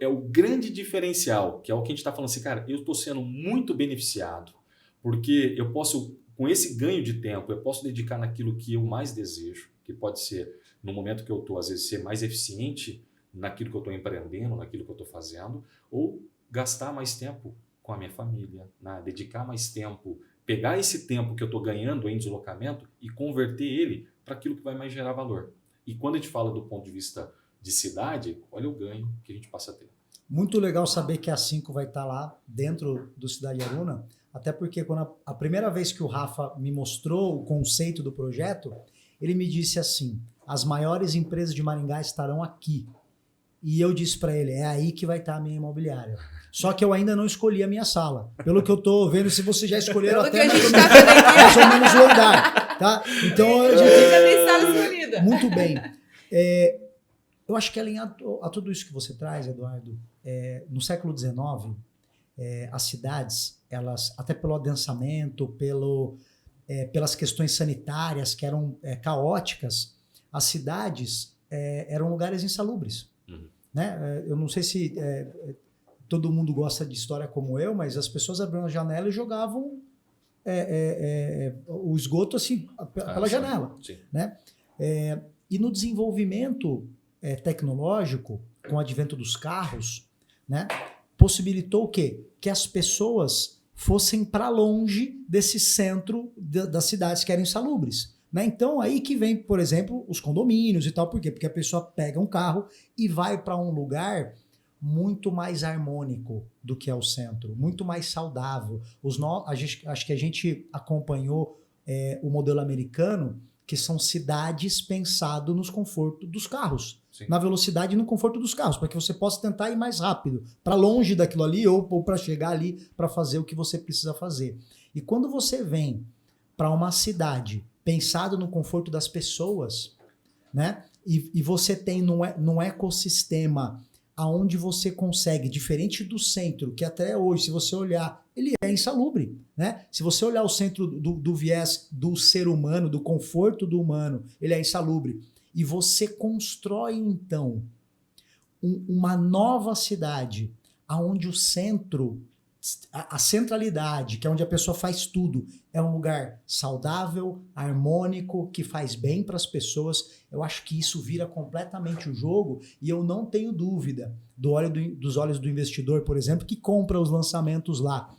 o grande diferencial, que é o que a gente está falando assim, cara, eu estou sendo muito beneficiado, porque eu posso, com esse ganho de tempo, eu posso dedicar naquilo que eu mais desejo, que pode ser, no momento que eu estou, às vezes, ser mais eficiente naquilo que eu estou empreendendo, naquilo que eu estou fazendo, ou gastar mais tempo com a minha família, dedicar mais tempo, pegar esse tempo que eu estou ganhando em deslocamento e converter ele para aquilo que vai mais gerar valor. E quando a gente fala do ponto de vista de cidade, olha o ganho que a gente passa a ter. Muito legal saber que a 5 vai estar lá dentro do Cidade Aruna, até porque quando a primeira vez que o Rafa me mostrou o conceito do projeto, ele me disse assim, as maiores empresas de Maringá estarão aqui. E eu disse para ele, é aí que vai estar a minha imobiliária. Só que eu ainda não escolhi a minha sala. Pelo que eu estou vendo, se vocês já escolheram até mais ou menos o andar. Tá? Então, a gente já tem sala escolhida. Muito bem. Eu acho que alinhado a tudo isso que você traz, Eduardo, no século XIX, as cidades, elas, até pelo adensamento, pelas questões sanitárias que eram caóticas, as cidades eram lugares insalubres. Né? Eu não sei se todo mundo gosta de história como eu, mas as pessoas abriam a janela e jogavam o esgoto assim pela janela. Sim. Né? E no desenvolvimento tecnológico, com o advento dos carros, né, possibilitou o quê? Que as pessoas fossem para longe desse centro das cidades que eram insalubres. Né? Então, aí que vem, por exemplo, os condomínios e tal. Por quê? Porque a pessoa pega um carro e vai para um lugar muito mais harmônico do que é o centro, muito mais saudável. Acho que a gente acompanhou o modelo americano, que são cidades pensadas nos confortos dos carros. Sim. Na velocidade e no conforto dos carros, para que você possa tentar ir mais rápido, para longe daquilo ali ou para chegar ali para fazer o que você precisa fazer. E quando você vem para uma cidade pensado no conforto das pessoas, né? E você tem num ecossistema aonde você consegue, diferente do centro, que até hoje, se você olhar, ele é insalubre, né? Se você olhar o centro do viés do ser humano, do conforto do humano, ele é insalubre. E você constrói, então, uma nova cidade, aonde o centro, a centralidade, que é onde a pessoa faz tudo, é um lugar saudável, harmônico, que faz bem para as pessoas. Eu acho que isso vira completamente o jogo e eu não tenho dúvida dos olhos do investidor, por exemplo, que compra os lançamentos lá.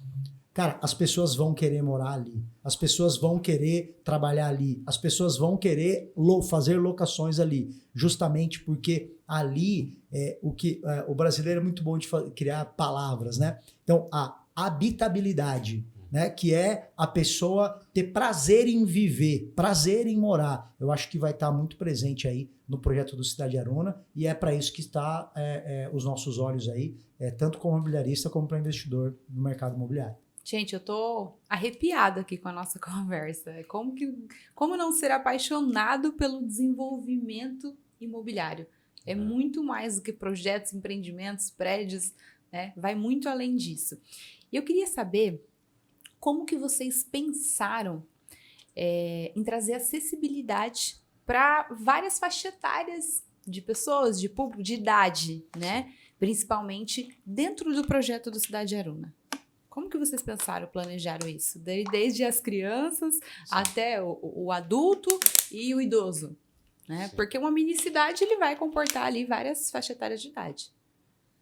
Cara, as pessoas vão querer morar ali, as pessoas vão querer trabalhar ali, as pessoas vão querer fazer locações ali, justamente porque ali o brasileiro é muito bom de criar palavras, né? Então, a habitabilidade, né, que é a pessoa ter prazer em viver, prazer em morar, eu acho que vai estar muito presente aí no projeto do Cidade Aruna, e é para isso que está os nossos olhos aí, tanto como imobiliarista como para investidor no mercado imobiliário. Gente, eu tô arrepiada aqui com a nossa conversa. Como não ser apaixonado pelo desenvolvimento imobiliário? É muito mais do que projetos, empreendimentos, prédios, né? Vai muito além disso. E eu queria saber como que vocês pensaram em trazer acessibilidade para várias faixas etárias de pessoas, de público, de idade, né? Principalmente dentro do projeto do Cidade Aruna. Como que vocês pensaram, planejaram isso? Desde as crianças até o adulto e o idoso, né? Porque uma mini cidade, ele vai comportar ali várias faixas etárias de idade.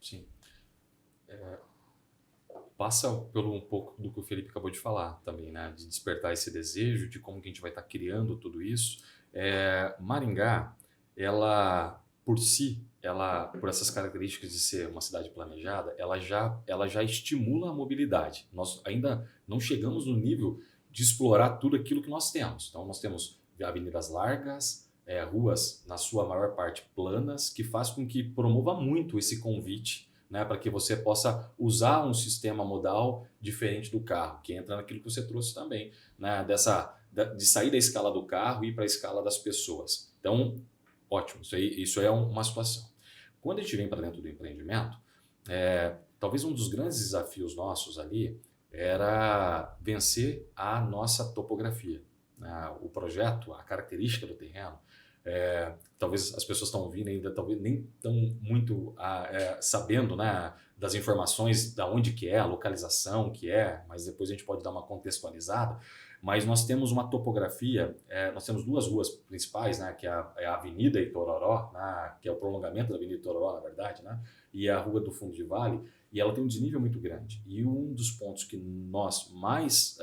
Sim. Passa pelo um pouco do que o Felipe acabou de falar também, né? De despertar esse desejo, de como que a gente vai estar criando tudo isso. Maringá, ela, por si, por essas características de ser uma cidade planejada, ela já estimula a mobilidade. Nós ainda não chegamos no nível de explorar tudo aquilo que nós temos. Então, nós temos avenidas largas, ruas, na sua maior parte, planas, que faz com que promova muito esse convite, né, para que você possa usar um sistema modal diferente do carro, que entra naquilo que você trouxe também, né, de sair da escala do carro e ir para a escala das pessoas. Então, ótimo, isso é uma situação. Quando a gente vem para dentro do empreendimento, talvez um dos grandes desafios nossos ali era vencer a nossa topografia. O projeto, a característica do terreno, talvez as pessoas estão ouvindo ainda, talvez nem estão muito sabendo, né, das informações da onde que é, a localização que mas depois a gente pode dar uma contextualizada. Mas nós temos uma topografia, nós temos duas ruas principais, né, que é a Avenida Itororó, né, que é o prolongamento da Avenida Itororó, na verdade, né, e a Rua do Fundo de Vale, e ela tem um desnível muito grande. E um dos pontos que nós mais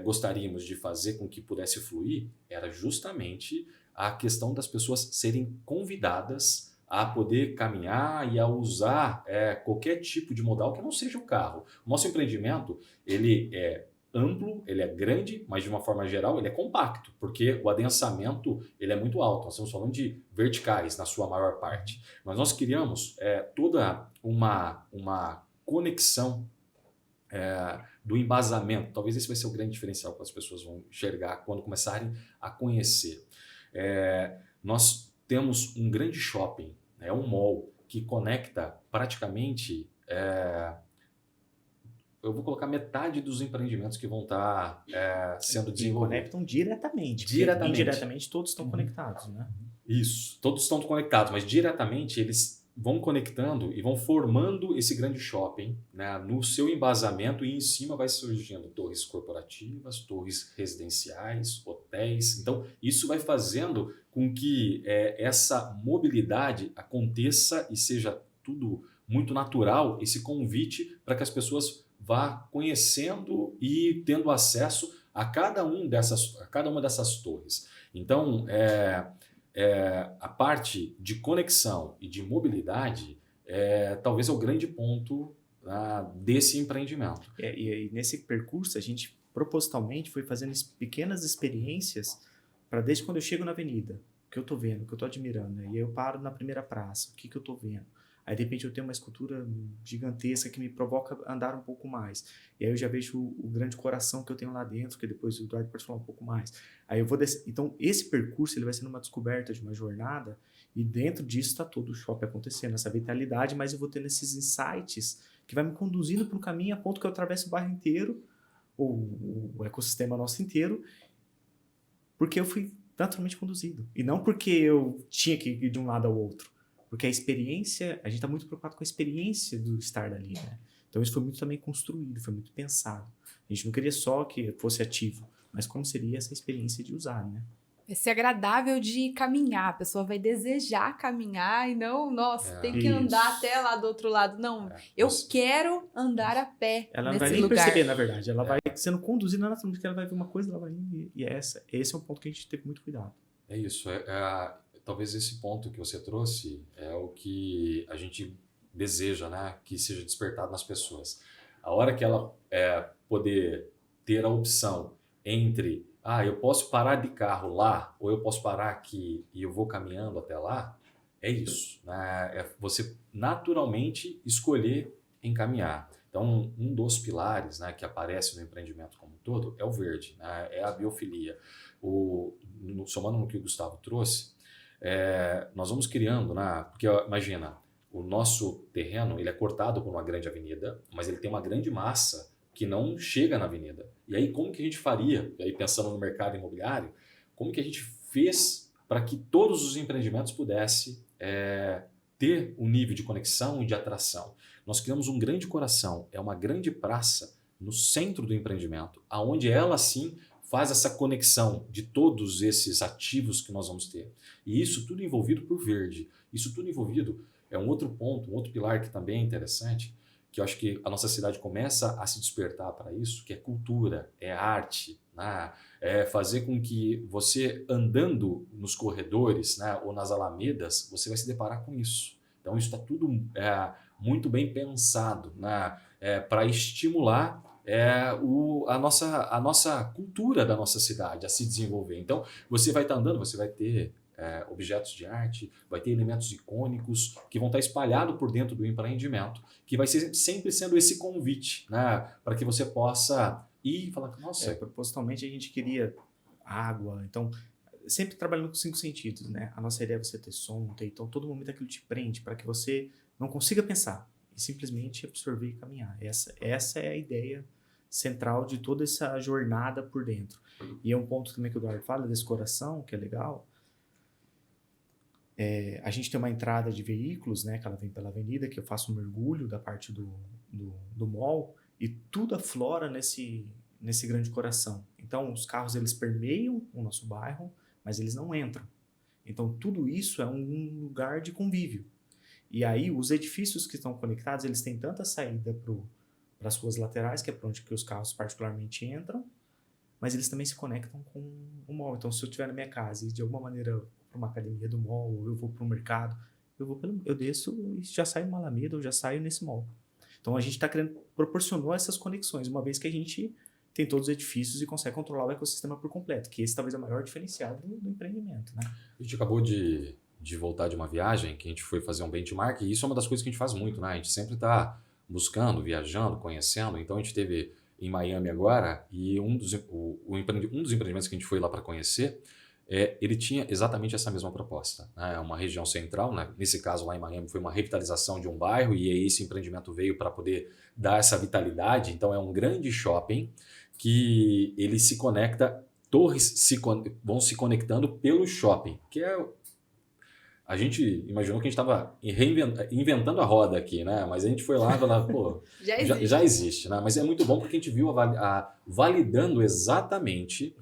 gostaríamos de fazer com que pudesse fluir era justamente a questão das pessoas serem convidadas a poder caminhar e a usar qualquer tipo de modal que não seja o carro. O nosso empreendimento, ele é amplo, ele é grande, mas de uma forma geral ele é compacto, porque o adensamento ele é muito alto. Nós estamos falando de verticais na sua maior parte. Mas nós criamos toda uma conexão do embasamento. Talvez esse vai ser o grande diferencial que as pessoas vão enxergar quando começarem a conhecer. Nós temos um grande shopping, um mall, que conecta praticamente... eu vou colocar metade dos empreendimentos que vão estar sendo desenvolvidos. Conectam diretamente. Indiretamente todos estão conectados, né? Isso, todos estão conectados, mas diretamente eles vão conectando e vão formando esse grande shopping, né, no seu embasamento, e em cima vai surgindo torres corporativas, torres residenciais, hotéis. Então, isso vai fazendo com que essa mobilidade aconteça e seja tudo muito natural, esse convite para que as pessoas vá conhecendo e tendo acesso a cada uma dessas torres. Então, a parte de conexão e de mobilidade talvez é o grande ponto desse empreendimento. E nesse percurso a gente propositalmente, foi fazendo pequenas experiências para desde quando eu chego na avenida, o que eu tô vendo, o que eu tô admirando, né? E aí eu paro na primeira praça, o que eu tô vendo. Aí, de repente, eu tenho uma escultura gigantesca que me provoca andar um pouco mais. E aí eu já vejo o grande coração que eu tenho lá dentro, que depois o Eduardo pode falar um pouco mais. Aí eu vou descer. Então, esse percurso ele vai sendo uma descoberta de uma jornada, e dentro disso está todo o shopping acontecendo, essa vitalidade, mas eu vou tendo esses insights que vai me conduzindo para um caminho a ponto que eu atravesso o bairro inteiro, ou o ecossistema nosso inteiro, porque eu fui naturalmente conduzido. E não porque eu tinha que ir de um lado ao outro. Porque a experiência, a gente está muito preocupado com a experiência do estar ali, né? Então isso foi muito também construído, foi muito pensado. A gente não queria só que fosse ativo, mas como seria essa experiência de usar, né? Vai ser agradável de caminhar, a pessoa vai desejar caminhar e não, nossa, tem que andar até lá do outro lado. Não, eu quero andar a pé ela não nesse vai nem lugar. perceber, na verdade. Ela vai sendo conduzida naturalmente, porque ela vai ver uma coisa, ela vai ir, e esse é um ponto que a gente teve muito cuidado. É isso, talvez esse ponto que você trouxe é o que a gente deseja, né, que seja despertado nas pessoas. A hora que ela poder ter a opção entre, eu posso parar de carro lá, ou eu posso parar aqui e eu vou caminhando até lá, é isso, né? É você naturalmente escolher encaminhar. Então, um dos pilares, né, que aparece no empreendimento como um todo é o verde, né, é a biofilia. Somando no que o Gustavo trouxe, nós vamos criando, né? Porque imagina, o nosso terreno ele é cortado por uma grande avenida, mas ele tem uma grande massa que não chega na avenida. E aí como que a gente faria, e aí pensando no mercado imobiliário, como que a gente fez para que todos os empreendimentos pudessem ter um nível de conexão e de atração? Nós criamos um grande coração, é uma grande praça no centro do empreendimento, aonde ela sim faz essa conexão de todos esses ativos que nós vamos ter. E isso tudo envolvido por verde. Isso tudo envolvido é um outro ponto, um outro pilar que também é interessante, que eu acho que a nossa cidade começa a se despertar para isso, que é cultura, é arte, né? É fazer com que você andando nos corredores, né, ou nas alamedas, você vai se deparar com isso. Então isso está tudo muito bem pensado, né, para estimular a nossa cultura da nossa cidade a se desenvolver. Então, você vai estar andando, você vai ter objetos de arte, vai ter elementos icônicos que vão estar espalhados por dentro do empreendimento, que vai ser sempre sendo esse convite, né, para que você possa ir e falar, nossa... propositalmente a gente queria água, então, sempre trabalhando com 5 sentidos, né? A nossa ideia é você ter som, então todo momento aquilo te prende para que você não consiga pensar e simplesmente absorver e caminhar. Essa é a ideia central de toda essa jornada por dentro. E é um ponto também que o Eduardo fala desse coração, que é legal. A gente tem uma entrada de veículos, né, que ela vem pela avenida, que eu faço um mergulho da parte do mall, e tudo aflora nesse grande coração. Então, os carros eles permeiam o nosso bairro, mas eles não entram. Então, tudo isso é um lugar de convívio. E aí, os edifícios que estão conectados, eles têm tanta saída para as ruas laterais, que é para onde que os carros particularmente entram, mas eles também se conectam com o mall. Então, se eu estiver na minha casa e de alguma maneira eu vou para uma academia do mall, ou eu vou para o mercado, eu desço e já saio numa alameda, ou já saio nesse mall. Então, a gente proporcionou essas conexões, uma vez que a gente tem todos os edifícios e consegue controlar o ecossistema por completo, que esse talvez é o maior diferencial do empreendimento, né? A gente acabou de voltar de uma viagem que a gente foi fazer um benchmark, e isso é uma das coisas que a gente faz muito, né? A gente sempre está buscando, viajando, conhecendo. Então a gente esteve em Miami agora, e um dos empreendimentos que a gente foi lá para conhecer, ele tinha exatamente essa mesma proposta, né? Uma região central, né? Nesse caso lá em Miami foi uma revitalização de um bairro, e aí esse empreendimento veio para poder dar essa vitalidade. Então é um grande shopping que ele se conecta, torres vão se conectando pelo shopping, que a gente imaginou que a gente estava inventando a roda aqui, né? Mas a gente foi lá e falou, pô, já existe, né? Mas é muito bom porque a gente viu validando exatamente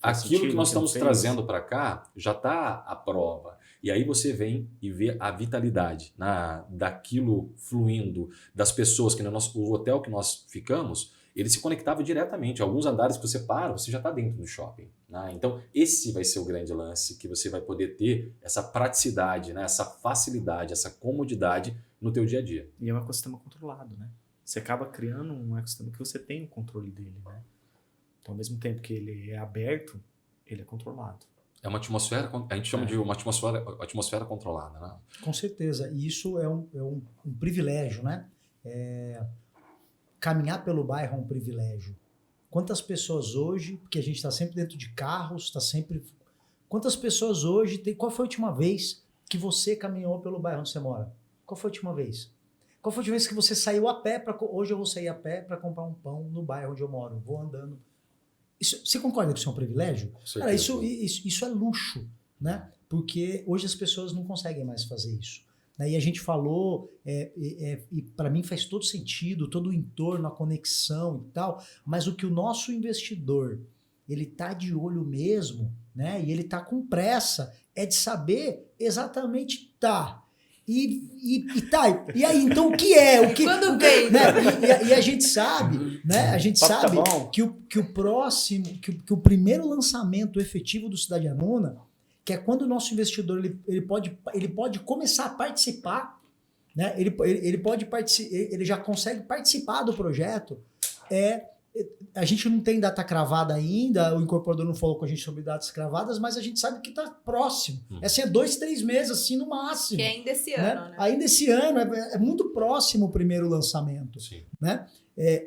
aquilo que nós estamos trazendo para cá, já está à prova. E aí você vem e vê a vitalidade, né, daquilo fluindo, das pessoas, que o hotel que nós ficamos, ele se conectava diretamente. Alguns andares que você para, você já está dentro do shopping, né? Então, esse vai ser o grande lance, que você vai poder ter essa praticidade, né? Essa facilidade, essa comodidade no teu dia a dia. E é um ecossistema controlado, né? Você acaba criando um ecossistema que você tem o controle dele, né? Então, ao mesmo tempo que ele é aberto, ele é controlado. É uma atmosfera, a gente chama de uma atmosfera controlada, né? Com certeza. E isso é um privilégio, né? Caminhar pelo bairro é um privilégio. Quantas pessoas hoje, porque a gente está sempre dentro de carros, está sempre... Quantas pessoas hoje... Qual foi a última vez que você caminhou pelo bairro onde você mora? Qual foi a última vez? Qual foi a última vez que você saiu a pé? Hoje eu vou sair a pé para comprar um pão no bairro onde eu moro. Vou andando. Você concorda que isso é um privilégio? Cara, isso é luxo, né? Porque hoje as pessoas não conseguem mais fazer isso. E a gente falou, e para mim faz todo sentido, todo o entorno, a conexão e tal, mas o que o nosso investidor, ele tá de olho mesmo, né? E ele tá com pressa, é de saber exatamente, E aí, então o que é? Quando vem? Né? E a gente sabe, né? A gente sabe que o próximo, que o primeiro lançamento efetivo do Cidade Aruna, que é quando o nosso investidor ele pode começar a participar, né? Ele já consegue participar do projeto. A gente não tem data cravada ainda, o incorporador não falou com a gente sobre datas cravadas, mas a gente sabe que está próximo. Essa é 2, 3 meses, assim, no máximo. Que é ainda esse ano, né? Ainda esse ano, é muito próximo o primeiro lançamento. Sim. Né?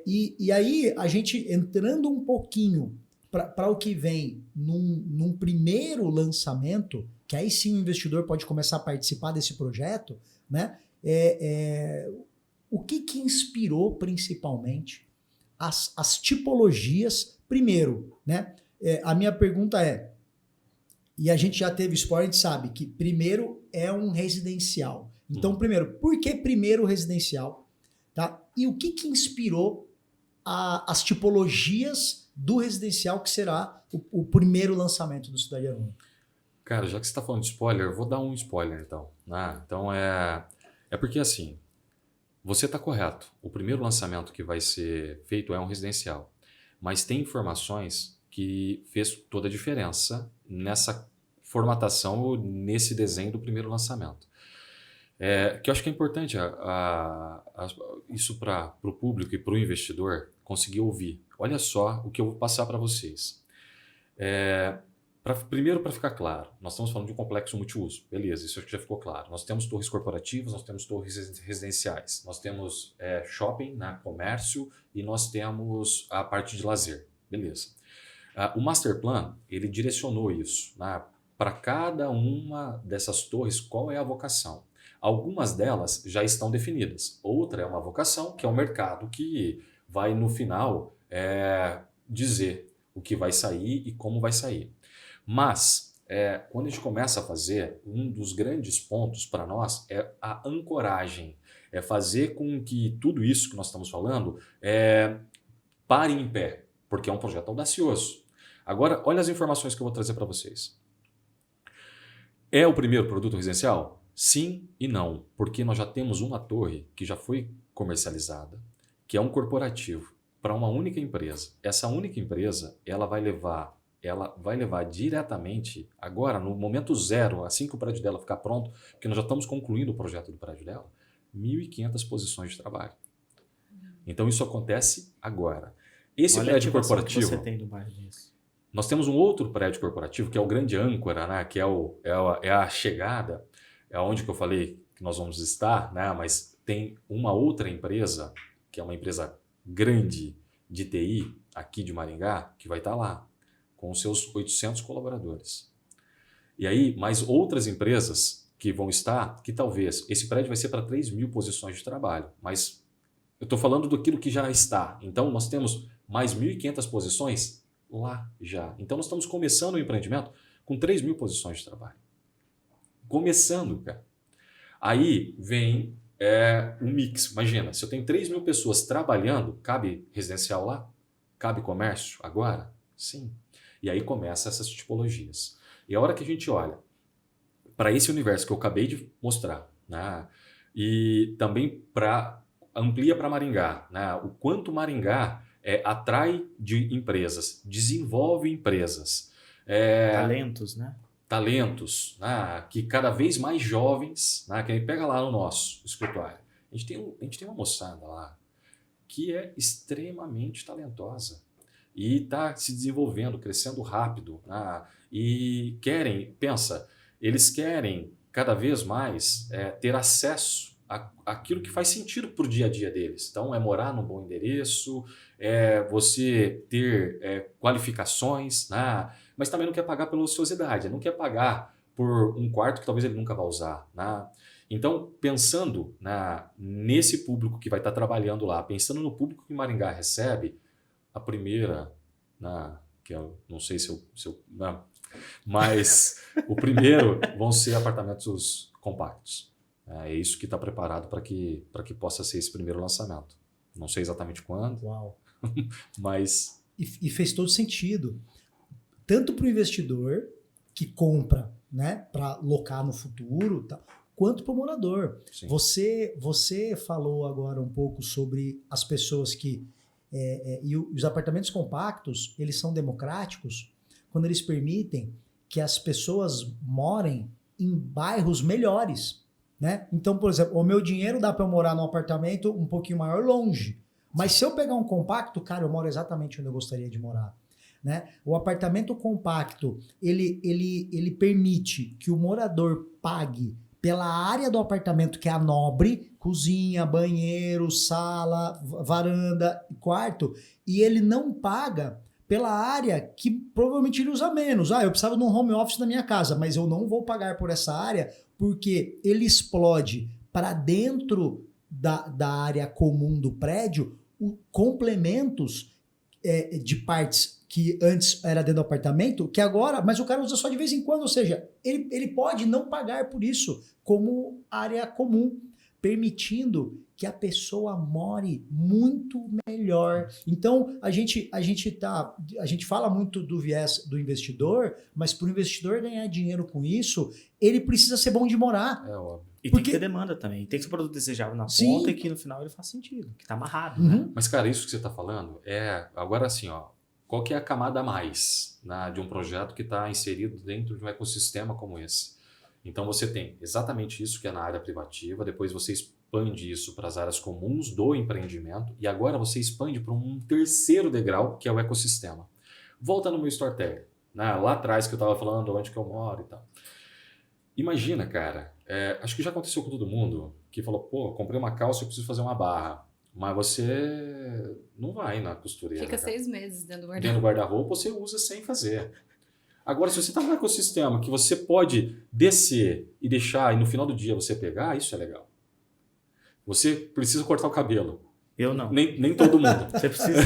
E aí, a gente entrando um pouquinho para o que vem num primeiro lançamento, que aí sim o investidor pode começar a participar desse projeto, né? O que inspirou principalmente as tipologias, primeiro, né? A minha pergunta e a gente já teve spoiler, a gente sabe que primeiro é um residencial. Então, primeiro, por que primeiro residencial? Tá? E o que inspirou as tipologias do residencial, que será o primeiro lançamento do Cidade Aruna? Cara, já que você está falando de spoiler, eu vou dar um spoiler, então. Então, é porque, assim, você está correto. O primeiro lançamento que vai ser feito é um residencial. Mas tem informações que fez toda a diferença nessa formatação ou nesse desenho do primeiro lançamento. Que eu acho que é importante isso para o público e para o investidor conseguir ouvir. Olha só o que eu vou passar para vocês. Primeiro, para ficar claro, nós estamos falando de um complexo multiuso. Beleza, isso acho que já ficou claro. Nós temos torres corporativas, nós temos torres residenciais, nós temos shopping, né, comércio, e nós temos a parte de lazer. Beleza. O Master Plan, ele direcionou isso, né, para cada uma dessas torres, qual é a vocação. Algumas delas já estão definidas. Outra é uma vocação, que é o mercado que vai, no final, dizer o que vai sair e como vai sair. Mas, quando a gente começa a fazer, um dos grandes pontos para nós é a ancoragem. É fazer com que tudo isso que nós estamos falando pare em pé, porque é um projeto audacioso. Agora, olha as informações que eu vou trazer para vocês. É o primeiro produto residencial? Sim e não, porque nós já temos uma torre que já foi comercializada, que é um corporativo, para uma única empresa. Essa única empresa, ela vai levar diretamente, agora, no momento zero, assim que o prédio dela ficar pronto, porque nós já estamos concluindo o projeto do prédio dela, 1.500 posições de trabalho. Então, isso acontece agora. Esse prédio corporativo... Que você tem do bairro disso. Nós temos um outro prédio corporativo, que é o grande âncora, né? Que é a chegada, é onde que eu falei que nós vamos estar, né? Mas tem uma outra empresa, que é uma empresa grande de TI, aqui de Maringá, que vai estar lá, com os seus 800 colaboradores. E aí, mais outras empresas que vão estar, que talvez, esse prédio vai ser para 3.000 posições de trabalho, mas eu estou falando daquilo que já está. Então, nós temos mais 1.500 posições lá já. Então, nós estamos começando o empreendimento com 3.000 posições de trabalho. Começando, cara. Aí vem um mix. Imagina, se eu tenho 3.000 pessoas trabalhando, cabe residencial lá? Cabe comércio agora? Sim. E aí começam essas tipologias. E a hora que a gente olha para esse universo que eu acabei de mostrar, né, e também amplia para Maringá, né, o quanto Maringá atrai de empresas, desenvolve empresas. Talentos, né? Talentos, né, que cada vez mais jovens, né, que a gente pega lá no nosso escritório. A gente tem uma moçada lá que é extremamente talentosa. e está se desenvolvendo, crescendo rápido, né? E eles querem cada vez mais ter acesso àquilo que faz sentido para o dia a dia deles. Então, é morar num bom endereço, é você ter qualificações, né? Mas também não quer pagar pela ociosidade, não quer pagar por um quarto que talvez ele nunca vá usar, né? Então, pensando nesse público que vai estar trabalhando lá, pensando no público que Maringá recebe, a primeira, que eu não sei se eu não, mas o primeiro vão ser apartamentos compactos. É isso que está preparado para que possa ser esse primeiro lançamento. Não sei exatamente quando, Uau. mas... E fez todo sentido. Tanto para o investidor que compra, né, para locar no futuro, tá, quanto para o morador. Sim. Você falou agora um pouco sobre as pessoas que... e os apartamentos compactos, eles são democráticos quando eles permitem que as pessoas morem em bairros melhores, né? Então, por exemplo, o meu dinheiro dá para eu morar num apartamento um pouquinho maior longe, mas se eu pegar um compacto, cara, eu moro exatamente onde eu gostaria de morar, né? O apartamento compacto, ele permite que o morador pague pela área do apartamento, que é a nobre, cozinha, banheiro, sala, varanda, quarto, e ele não paga pela área que provavelmente ele usa menos. Eu precisava de um home office na minha casa, mas eu não vou pagar por essa área porque ele explode para dentro da área comum do prédio complementos de partes que antes era dentro do apartamento, que agora, mas o cara usa só de vez em quando, ou seja, ele pode não pagar por isso como área comum, permitindo que a pessoa more muito melhor. Então, a gente fala muito do viés do investidor, mas para o investidor ganhar dinheiro com isso, ele precisa ser bom de morar. É óbvio. E tem que ter demanda também. Tem que ser um produto desejável na ponta e que no final ele faz sentido, que tá amarrado. Né? Mas, cara, isso que você está falando agora assim, qual que é a camada a mais de um projeto que está inserido dentro de um ecossistema como esse? Então, você tem exatamente isso que é na área privativa, depois você expande isso para as áreas comuns do empreendimento e agora você expande para um terceiro degrau, que é o ecossistema. Volta no meu storytelling, lá atrás que eu estava falando onde que eu moro e tal. Imagina, cara, acho que já aconteceu com todo mundo, que falou, comprei uma calça, eu preciso fazer uma barra. Mas você não vai na costureira. Fica 6 meses dentro do guarda-roupa. Dentro do guarda-roupa você usa sem fazer. Agora, se você está num ecossistema que você pode descer e deixar e no final do dia você pegar, isso é legal. Você precisa cortar o cabelo. Eu não. Nem todo mundo. Você precisa.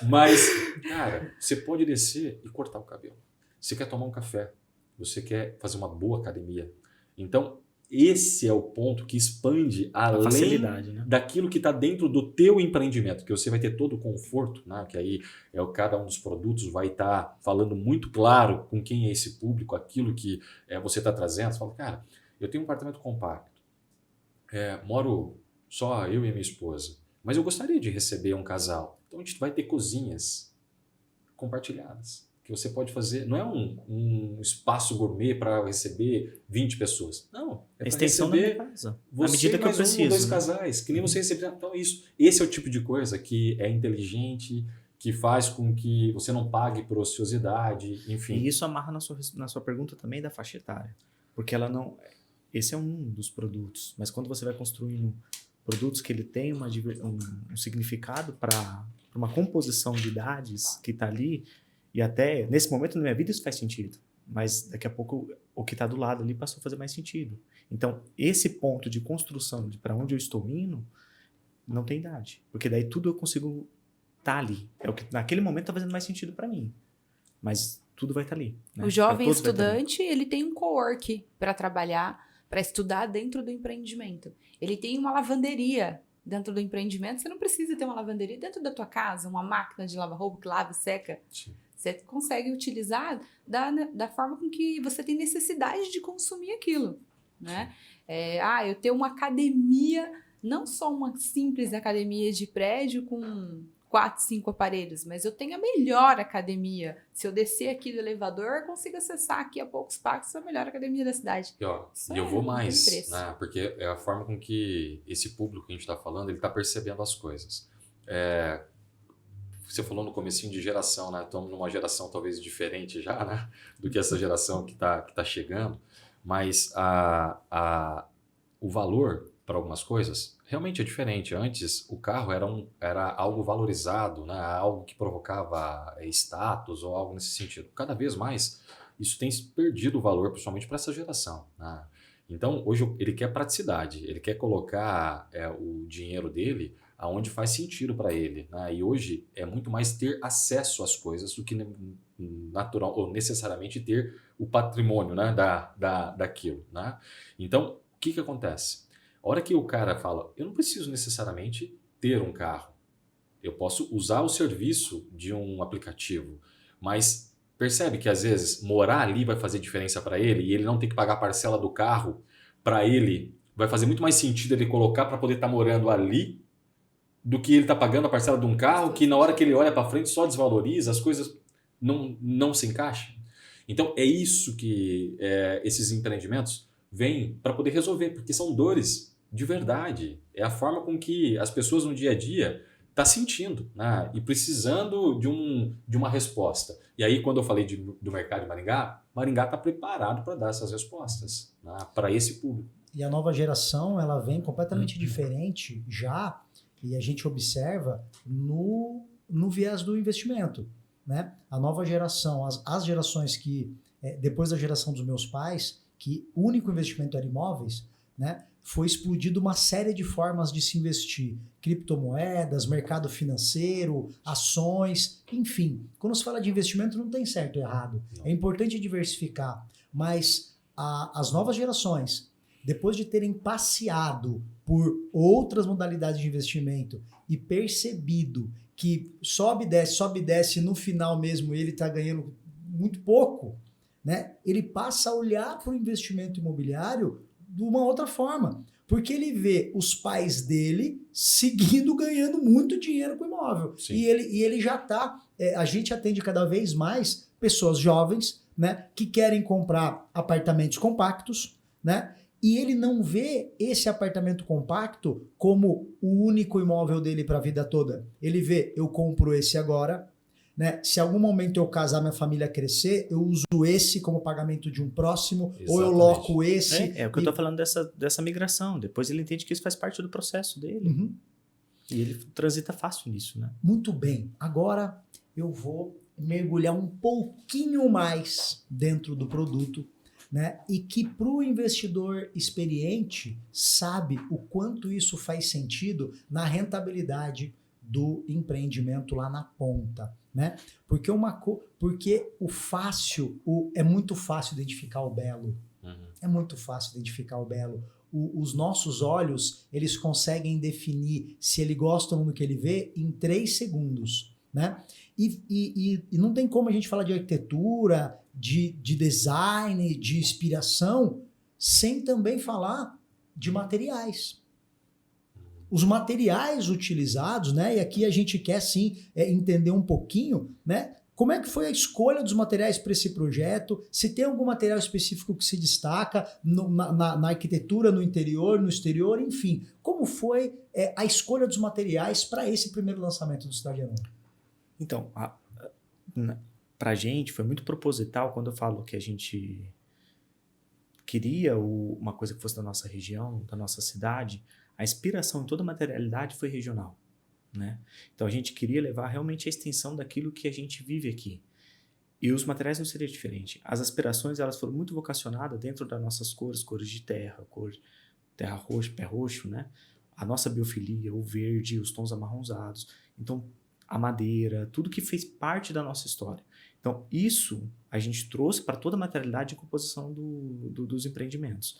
Mas, cara, você pode descer e cortar o cabelo. Você quer tomar um café. Você quer fazer uma boa academia. Então, esse é o ponto que expande além facilidade, né? daquilo que está dentro do teu empreendimento, que você vai ter todo o conforto, que aí cada um dos produtos vai estar falando muito claro com quem é esse público, aquilo que você está trazendo. Você fala, cara, eu tenho um apartamento compacto, moro só eu e a minha esposa, mas eu gostaria de receber um casal. Então a gente vai ter cozinhas compartilhadas. Que você pode fazer, não é um espaço gourmet para receber 20 pessoas. Não, é para receber da minha casa. você à medida que eu preciso. 2 casais, que nem você receber. Então, esse é o tipo de coisa que é inteligente, que faz com que você não pague por ociosidade, enfim. E isso amarra na sua pergunta também da faixa etária. Porque ela não... Esse é um dos produtos, mas quando você vai construindo produtos que ele tem um significado para uma composição de idades que está ali, e até nesse momento da minha vida isso faz sentido, mas daqui a pouco o que está do lado ali passou a fazer mais sentido. Então, esse ponto de construção de para onde eu estou indo não tem idade, porque daí tudo eu consigo estar ali. É o que naquele momento está fazendo mais sentido para mim, mas tudo vai estar ali. Né? O jovem estudante, ele tem um cowork para trabalhar, para estudar dentro do empreendimento. Ele tem uma lavanderia dentro do empreendimento. Você não precisa ter uma lavanderia dentro da tua casa, uma máquina de lavar roupa que lava e seca. Sim. Você consegue utilizar da forma com que você tem necessidade de consumir aquilo, né? Eu tenho uma academia, não só uma simples academia de prédio com 4, 5 aparelhos, mas eu tenho a melhor academia. Se eu descer aqui do elevador, eu consigo acessar aqui a poucos passos a melhor academia da cidade. E eu vou mais, porque é a forma com que esse público que a gente está falando, ele está percebendo as coisas. você falou no comecinho de geração, né? Estamos numa geração talvez diferente já, né? Do que essa geração que tá chegando. Mas o valor para algumas coisas realmente é diferente. Antes, o carro era algo valorizado, né? Algo que provocava status ou algo nesse sentido. Cada vez mais, isso tem perdido o valor, principalmente para essa geração, né? Então, hoje ele quer praticidade, ele quer colocar o dinheiro dele aonde faz sentido para ele, né? E hoje é muito mais ter acesso às coisas do que natural ou necessariamente ter o patrimônio, né, daquilo, né? Então, o que acontece? A hora que o cara fala, eu não preciso necessariamente ter um carro, eu posso usar o serviço de um aplicativo, mas percebe que às vezes morar ali vai fazer diferença para ele e ele não tem que pagar a parcela do carro, para ele vai fazer muito mais sentido ele colocar para poder estar morando ali do que ele tá pagando a parcela de um carro que na hora que ele olha para frente só desvaloriza, as coisas não se encaixam. Então é isso que esses empreendimentos vêm para poder resolver, porque são dores de verdade. É a forma com que as pessoas no dia a dia tá sentindo, né? E precisando de uma resposta. E aí quando eu falei do mercado de Maringá está preparado para dar essas respostas, né, para esse público. E a nova geração, ela vem completamente diferente já, e a gente observa no viés do investimento, né? A nova geração, as gerações que, depois da geração dos meus pais, que o único investimento era imóveis, né? Foi explodido uma série de formas de se investir. Criptomoedas, mercado financeiro, ações, enfim. Quando se fala de investimento não tem certo e errado. É importante diversificar, mas as novas gerações, depois de terem passeado por outras modalidades de investimento e percebido que sobe e desce, no final mesmo ele está ganhando muito pouco, né? Ele passa a olhar para o investimento imobiliário de uma outra forma, porque ele vê os pais dele seguindo ganhando muito dinheiro com imóvel. E ele já está... a gente atende cada vez mais pessoas jovens, né, que querem comprar apartamentos compactos, né? E ele não vê esse apartamento compacto como o único imóvel dele para a vida toda. Ele vê, eu compro esse agora, né? Se em algum momento eu casar, minha família crescer, eu uso esse como pagamento de um próximo, exatamente, ou eu loco esse. É o que eu tô falando dessa migração. Depois ele entende que isso faz parte do processo dele. Uhum. E ele transita fácil nisso, né? Muito bem. Agora eu vou mergulhar um pouquinho mais dentro do produto, né? E que para o investidor experiente sabe o quanto isso faz sentido na rentabilidade do empreendimento lá na ponta, né? Porque é muito fácil identificar o belo. Uhum. É muito fácil identificar o belo. Os nossos olhos, eles conseguem definir se ele gosta ou não do que ele vê em 3 segundos, né? E não tem como a gente falar de arquitetura, de design, de inspiração, sem também falar de materiais. Os materiais utilizados, né? E aqui a gente quer sim entender um pouquinho, né? Como é que foi a escolha dos materiais para esse projeto? Se tem algum material específico que se destaca na arquitetura, no interior, no exterior, enfim. Como foi a escolha dos materiais para esse primeiro lançamento do Cidade Aruna? Então, pra gente foi muito proposital quando eu falo que a gente queria uma coisa que fosse da nossa região, da nossa cidade. A inspiração em toda a materialidade foi regional, né? Então a gente queria levar realmente a extensão daquilo que a gente vive aqui. E os materiais não seriam diferentes. As aspirações, elas foram muito vocacionadas dentro das nossas cores de terra, terra roxa, pé roxo, né? A nossa biofilia, o verde, os tons amarronzados. Então, a madeira, tudo que fez parte da nossa história. Então, isso a gente trouxe para toda a materialidade de composição dos empreendimentos.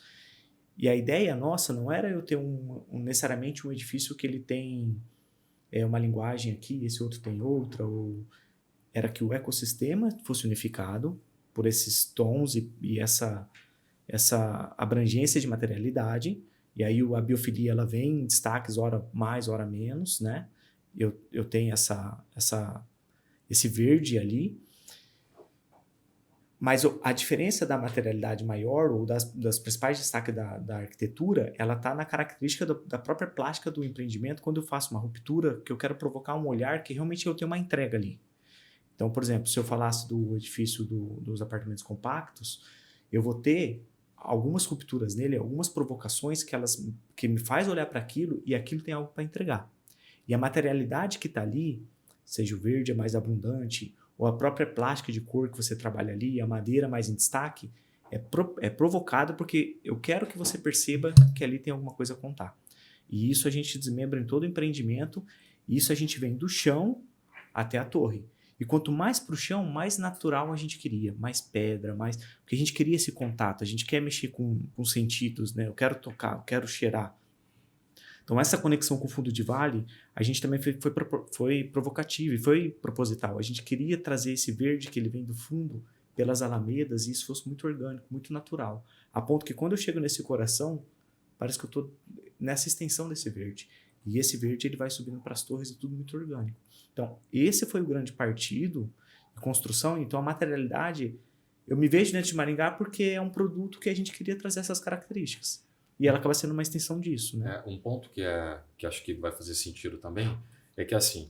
E a ideia nossa não era eu ter necessariamente um edifício que ele tem uma linguagem aqui, esse outro tem outra, ou era que o ecossistema fosse unificado por esses tons e essa abrangência de materialidade, e aí a biofilia ela vem em destaques hora mais, hora menos, né? Eu tenho esse verde ali, Mas a diferença da materialidade maior, ou das principais destaques da arquitetura, ela está na característica da própria plástica do empreendimento, quando eu faço uma ruptura, que eu quero provocar um olhar que realmente eu tenho uma entrega ali. Então, por exemplo, se eu falasse do edifício dos apartamentos compactos, eu vou ter algumas rupturas nele, algumas provocações que me faz olhar para aquilo e aquilo tem algo para entregar. E a materialidade que está ali, seja o verde mais abundante, ou a própria plástica de cor que você trabalha ali, a madeira mais em destaque, é provocado porque eu quero que você perceba que ali tem alguma coisa a contar. E isso a gente desmembra em todo o empreendimento, e isso a gente vem do chão até a torre. E quanto mais para o chão, mais natural a gente queria, mais pedra, porque a gente queria esse contato, a gente quer mexer com sentidos, né? Eu quero tocar, eu quero cheirar. Então, essa conexão com o fundo de vale, a gente também foi provocativa e foi proposital. A gente queria trazer esse verde que ele vem do fundo pelas alamedas e isso fosse muito orgânico, muito natural. A ponto que quando eu chego nesse coração, parece que eu estou nessa extensão desse verde. E esse verde ele vai subindo para as torres e tudo muito orgânico. Então, esse foi o grande partido de construção. Então, a materialidade, eu me vejo dentro de Maringá porque é um produto que a gente queria trazer essas características. E ela acaba sendo uma extensão disso, né? Um ponto que acho que vai fazer sentido também é que, assim,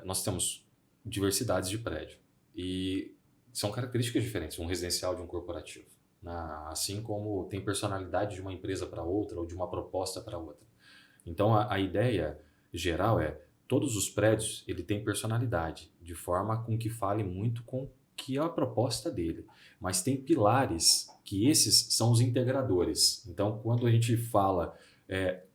nós temos diversidades de prédio e são características diferentes, um residencial de um corporativo, né? Assim como tem personalidade de uma empresa para outra ou de uma proposta para outra. Então, a ideia geral todos os prédios ele tem personalidade, de forma com que fale muito com que é a proposta dele, mas tem pilares que esses são os integradores. Então, quando a gente fala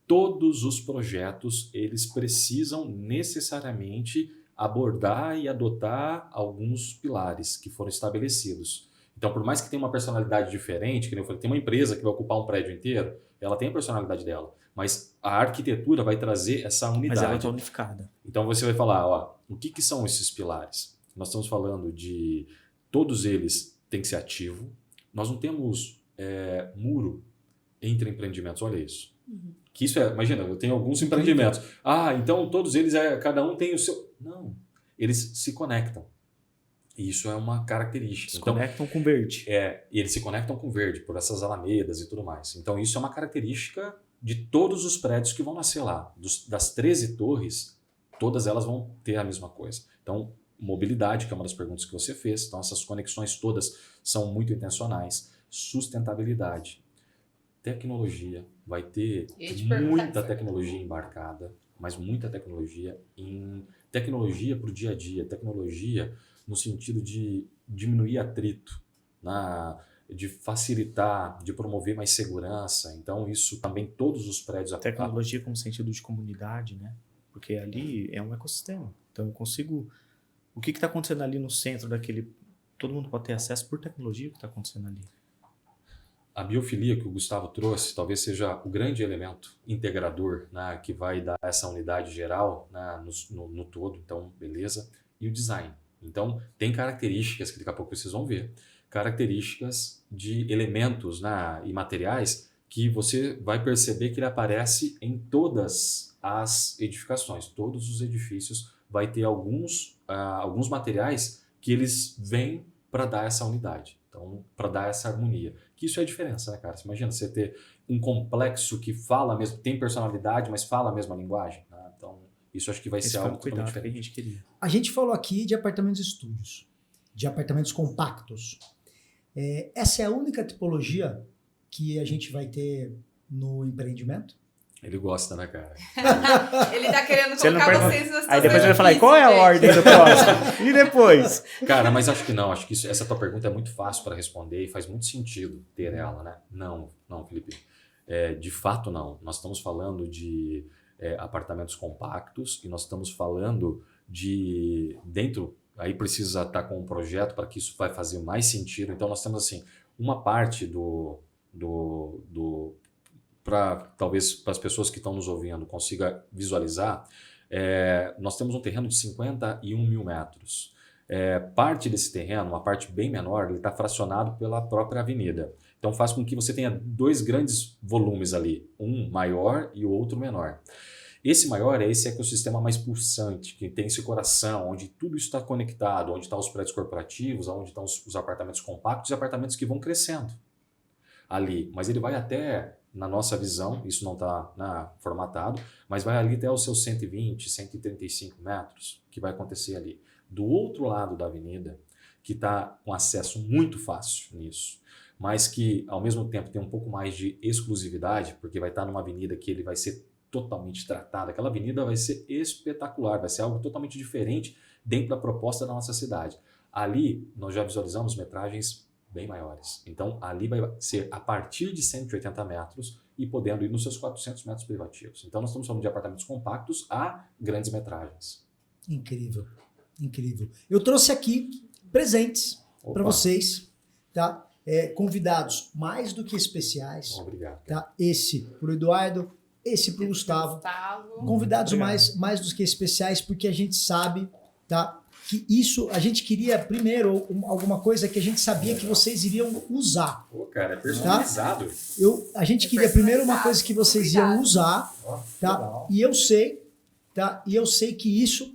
todos os projetos, eles precisam necessariamente abordar e adotar alguns pilares que foram estabelecidos. Então, por mais que tenha uma personalidade diferente, que nem eu falei, tem uma empresa que vai ocupar um prédio inteiro, ela tem a personalidade dela, mas a arquitetura vai trazer essa unidade. Mas ela está unificada. Então, você vai falar, o que são esses pilares? Nós estamos falando de todos eles têm que ser ativo. Nós não temos muro entre empreendimentos, olha isso. Uhum. Que isso imagina, eu tenho alguns empreendimentos. Então todos eles, cada um tem o seu... Não, eles se conectam. E isso é uma característica. Se conectam com verde. E eles se conectam com verde, por essas alamedas e tudo mais. Então isso é uma característica de todos os prédios que vão nascer lá. Das 13 torres, todas elas vão ter a mesma coisa. Então, mobilidade, que é uma das perguntas que você fez. Então, essas conexões todas são muito intencionais. Sustentabilidade. Tecnologia. Vai ter muita tecnologia embarcada, mas muita tecnologia para o dia a dia. Tecnologia no sentido de diminuir atrito, de facilitar, de promover mais segurança. Então, isso também todos os prédios... Tecnologia com sentido de comunidade, né? Porque ali é um ecossistema. Então, eu consigo... O que está acontecendo ali no centro daquele... Todo mundo pode ter acesso por tecnologia o que está acontecendo ali. A biofilia que o Gustavo trouxe talvez seja o grande elemento integrador, né, que vai dar essa unidade geral, né, no todo. Então, beleza. E o design. Então, tem características que daqui a pouco vocês vão ver. Características de elementos, né, e materiais que você vai perceber que ele aparece em todas as edificações. Todos os edifícios vai ter alguns materiais que eles vêm para dar essa unidade. Então, para dar essa harmonia. Que isso é a diferença, né, cara? Você imagina você ter um complexo que fala mesmo, tem personalidade, mas fala a mesma linguagem. Né? Então, isso acho que vai ser algo totalmente diferente. Que a gente queria. A gente falou aqui de apartamentos estúdios, de apartamentos compactos. Essa é a única tipologia que a gente vai ter no empreendimento? Ele gosta, né, cara? Ele tá querendo colocar vocês na situação. Aí depois ele vai falar, qual é a ordem do próximo? E depois? Cara, mas acho que não. Acho que essa tua pergunta é muito fácil para responder e faz muito sentido ter ela, né? Não, Felipe. De fato, não. Nós estamos falando de apartamentos compactos e nós estamos falando de... Dentro, aí precisa estar com um projeto para que isso vai fazer mais sentido. Então, nós temos, assim, uma parte talvez para as pessoas que estão nos ouvindo consiga visualizar, nós temos um terreno de 51 mil metros. Parte desse terreno, uma parte bem menor, ele está fracionado pela própria avenida. Então faz com que você tenha dois grandes volumes ali, um maior e o outro menor. Esse maior é esse ecossistema mais pulsante, que tem esse coração, onde tudo isso está conectado, onde estão os prédios corporativos, onde estão os apartamentos compactos e apartamentos que vão crescendo ali. Mas ele vai até, na nossa visão, isso não está formatado, mas vai ali até os seus 120, 135 metros, que vai acontecer ali. Do outro lado da avenida, que está com acesso muito fácil nisso, mas que, ao mesmo tempo, tem um pouco mais de exclusividade, porque vai estar numa avenida que ele vai ser totalmente tratado. Aquela avenida vai ser espetacular, vai ser algo totalmente diferente dentro da proposta da nossa cidade. Ali, nós já visualizamos metragens bem maiores. Então, ali vai ser a partir de 180 metros e podendo ir nos seus 400 metros privativos. Então, nós estamos falando de apartamentos compactos a grandes metragens. Incrível, incrível. Eu trouxe aqui presentes para vocês, tá? Convidados mais do que especiais. Obrigado. Tá? Esse pro Eduardo, esse pro Gustavo. Convidados mais do que especiais, porque a gente sabe, tá? Que isso, a gente queria primeiro alguma coisa que a gente sabia que vocês iriam usar. Pô, cara, é personalizado. Tá? A gente queria primeiro uma coisa que vocês iam usar, tá? E eu sei, tá? E eu sei que isso,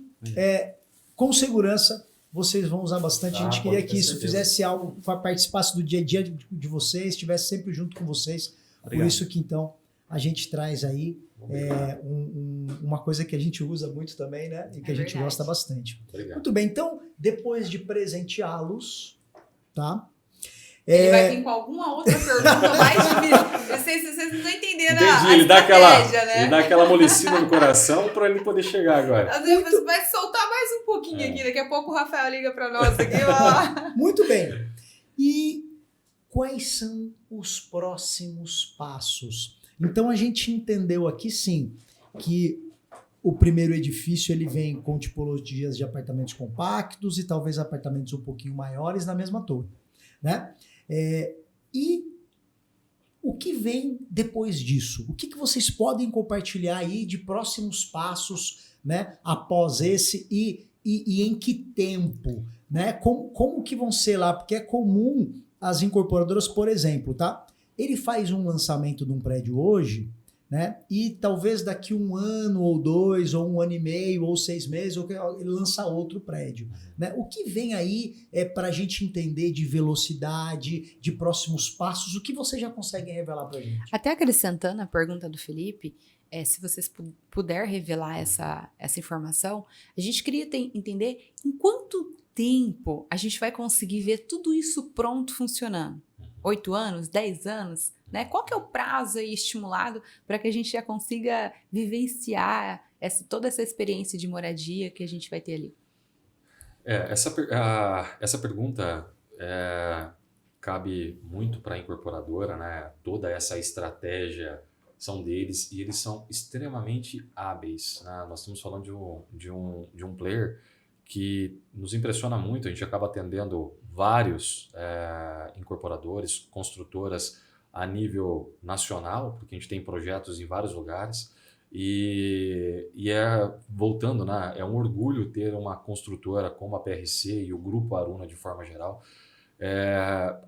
com segurança, vocês vão usar bastante. A gente queria que isso fizesse algo, participasse do dia a dia de vocês, estivesse sempre junto com vocês. Obrigado. Por isso que, então, a gente traz aí uma coisa que a gente usa muito também, né? E que a gente gosta bastante. Obrigado. Muito bem, então, depois de presenteá-los, tá? Ele vai vir com alguma outra pergunta mais difícil. Vocês não entenderam a ele estratégia, né? Ele dá aquela amolecida no coração para ele poder chegar agora. Às vezes você vai soltar mais um pouquinho aqui. Daqui a pouco o Rafael liga para nós aqui. Ó. Muito bem. E quais são os próximos passos? Então, a gente entendeu aqui, sim, que o primeiro edifício ele vem com tipologias de apartamentos compactos e talvez apartamentos um pouquinho maiores na mesma torre, né? E o que vem depois disso? O que vocês podem compartilhar aí de próximos passos, né, após esse e em que tempo, né? Como que vão ser lá? Porque é comum as incorporadoras, por exemplo, tá? Ele faz um lançamento de um prédio hoje, né? E talvez daqui 1 ano ou 2, ou 1 ano e meio, ou 6 meses, ele lança outro prédio, né? O que vem aí para a gente entender de velocidade, de próximos passos, o que vocês já conseguem revelar para a gente? Até acrescentando a pergunta do Felipe, se vocês puder revelar essa informação, a gente queria entender em quanto tempo a gente vai conseguir ver tudo isso pronto funcionando. 8 anos, 10 anos, né? Qual que é o prazo aí estimulado para que a gente já consiga vivenciar toda essa experiência de moradia que a gente vai ter ali? Essa pergunta cabe muito para a incorporadora, né? Toda essa estratégia são deles e eles são extremamente hábeis, né? Nós estamos falando de um player que nos impressiona muito. A gente acaba atendendo vários incorporadores, construtoras a nível nacional, porque a gente tem projetos em vários lugares e voltando, né, é um orgulho ter uma construtora como a PRC e o Grupo Aruna de forma geral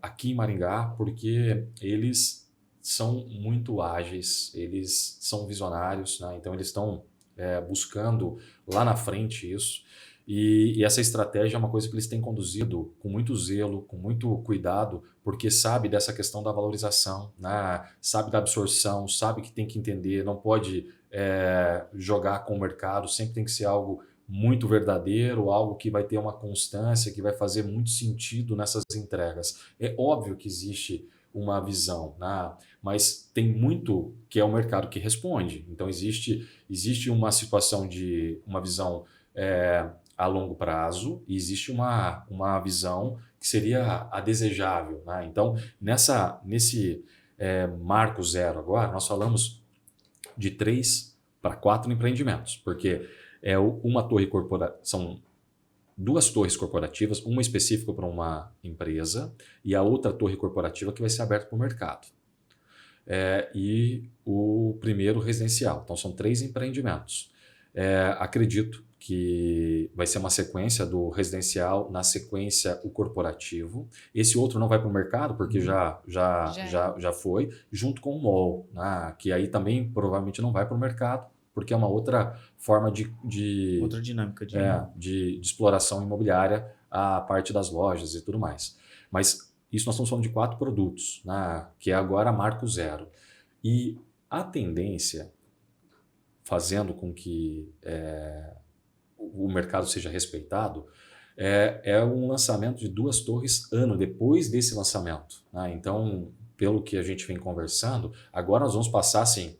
aqui em Maringá, porque eles são muito ágeis, eles são visionários, né? Então eles estão buscando lá na frente isso. E essa estratégia é uma coisa que eles têm conduzido com muito zelo, com muito cuidado, porque sabe dessa questão da valorização, né? Sabe da absorção, sabe que tem que entender, não pode jogar com o mercado, sempre tem que ser algo muito verdadeiro, algo que vai ter uma constância, que vai fazer muito sentido nessas entregas. É óbvio que existe uma visão, né? Mas tem muito que é o mercado que responde. Então existe uma situação de uma visão a longo prazo e existe uma visão que seria a desejável, né? Então, nesse marco zero agora, nós falamos de 3 para 4 empreendimentos, porque são 2 torres corporativas, uma específica para uma empresa e a outra torre corporativa que vai ser aberta para o mercado. E o primeiro residencial. Então, são 3 empreendimentos. Acredito que vai ser uma sequência do residencial, na sequência o corporativo. Esse outro não vai para o mercado, porque já foi, junto com o mall, né? Que aí também provavelmente não vai para o mercado, porque é uma outra forma de Outra dinâmica de exploração imobiliária, a parte das lojas e tudo mais. Mas isso nós estamos falando de 4 produtos, né, que é agora Marco Zero. E a tendência, fazendo com que o mercado seja respeitado, é um lançamento de 2 torres ano depois desse lançamento, né? Então, pelo que a gente vem conversando, agora nós vamos passar assim,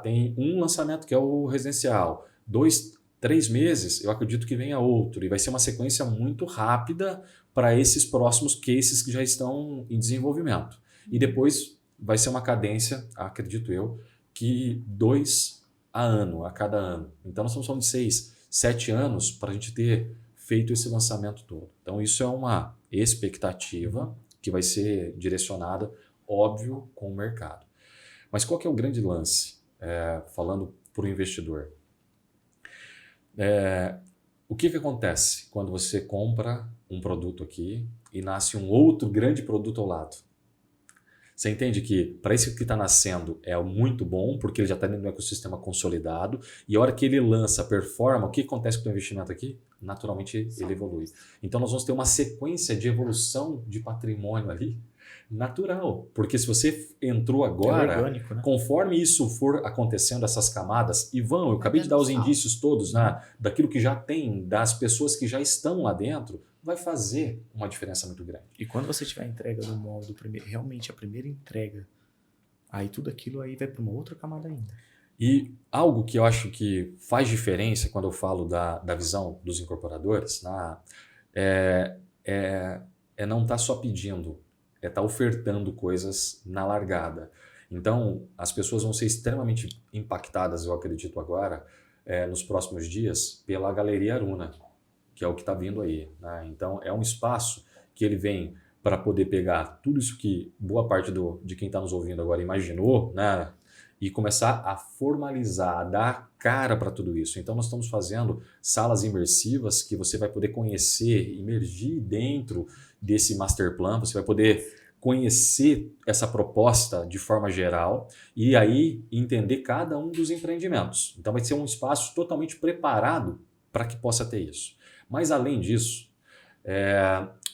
tem um lançamento que é o residencial, 2, 3 meses, eu acredito que venha outro, e vai ser uma sequência muito rápida para esses próximos cases que já estão em desenvolvimento. E depois vai ser uma cadência, acredito eu, que 2 a cada ano. Então nós estamos falando de 6, 7 anos para a gente ter feito esse lançamento todo. Então isso é uma expectativa que vai ser direcionada, óbvio, com o mercado. Mas qual que é o grande lance, falando para o investidor? O que acontece quando você compra um produto aqui e nasce um outro grande produto ao lado? Você entende que para esse que está nascendo é muito bom, porque ele já está dentro do ecossistema consolidado, e a hora que ele lança, performa, o que acontece com o investimento aqui? Naturalmente ele evolui. Então nós vamos ter uma sequência de evolução de patrimônio ali, natural. Porque se você entrou agora, orgânico, né? conforme isso for acontecendo, essas camadas, e eu acabei de dar os indícios todos, né, daquilo que já tem, das pessoas que já estão lá dentro, vai fazer uma diferença muito grande. E quando você tiver a entrega do imóvel, realmente a primeira entrega, aí tudo aquilo aí vai para uma outra camada ainda. E algo que eu acho que faz diferença quando eu falo da visão dos incorporadores, né, é não estar só pedindo, é estar ofertando coisas na largada. Então, as pessoas vão ser extremamente impactadas, eu acredito agora, nos próximos dias, pela Galeria Aruna, que é o que está vindo aí, né? Então, é um espaço que ele vem para poder pegar tudo isso que boa parte de quem está nos ouvindo agora imaginou, né? E começar a formalizar, a dar cara para tudo isso. Então, nós estamos fazendo salas imersivas que você vai poder conhecer, imergir dentro desse master plan, você vai poder conhecer essa proposta de forma geral e aí entender cada um dos empreendimentos. Então, vai ser um espaço totalmente preparado para que possa ter isso. Mas, além disso,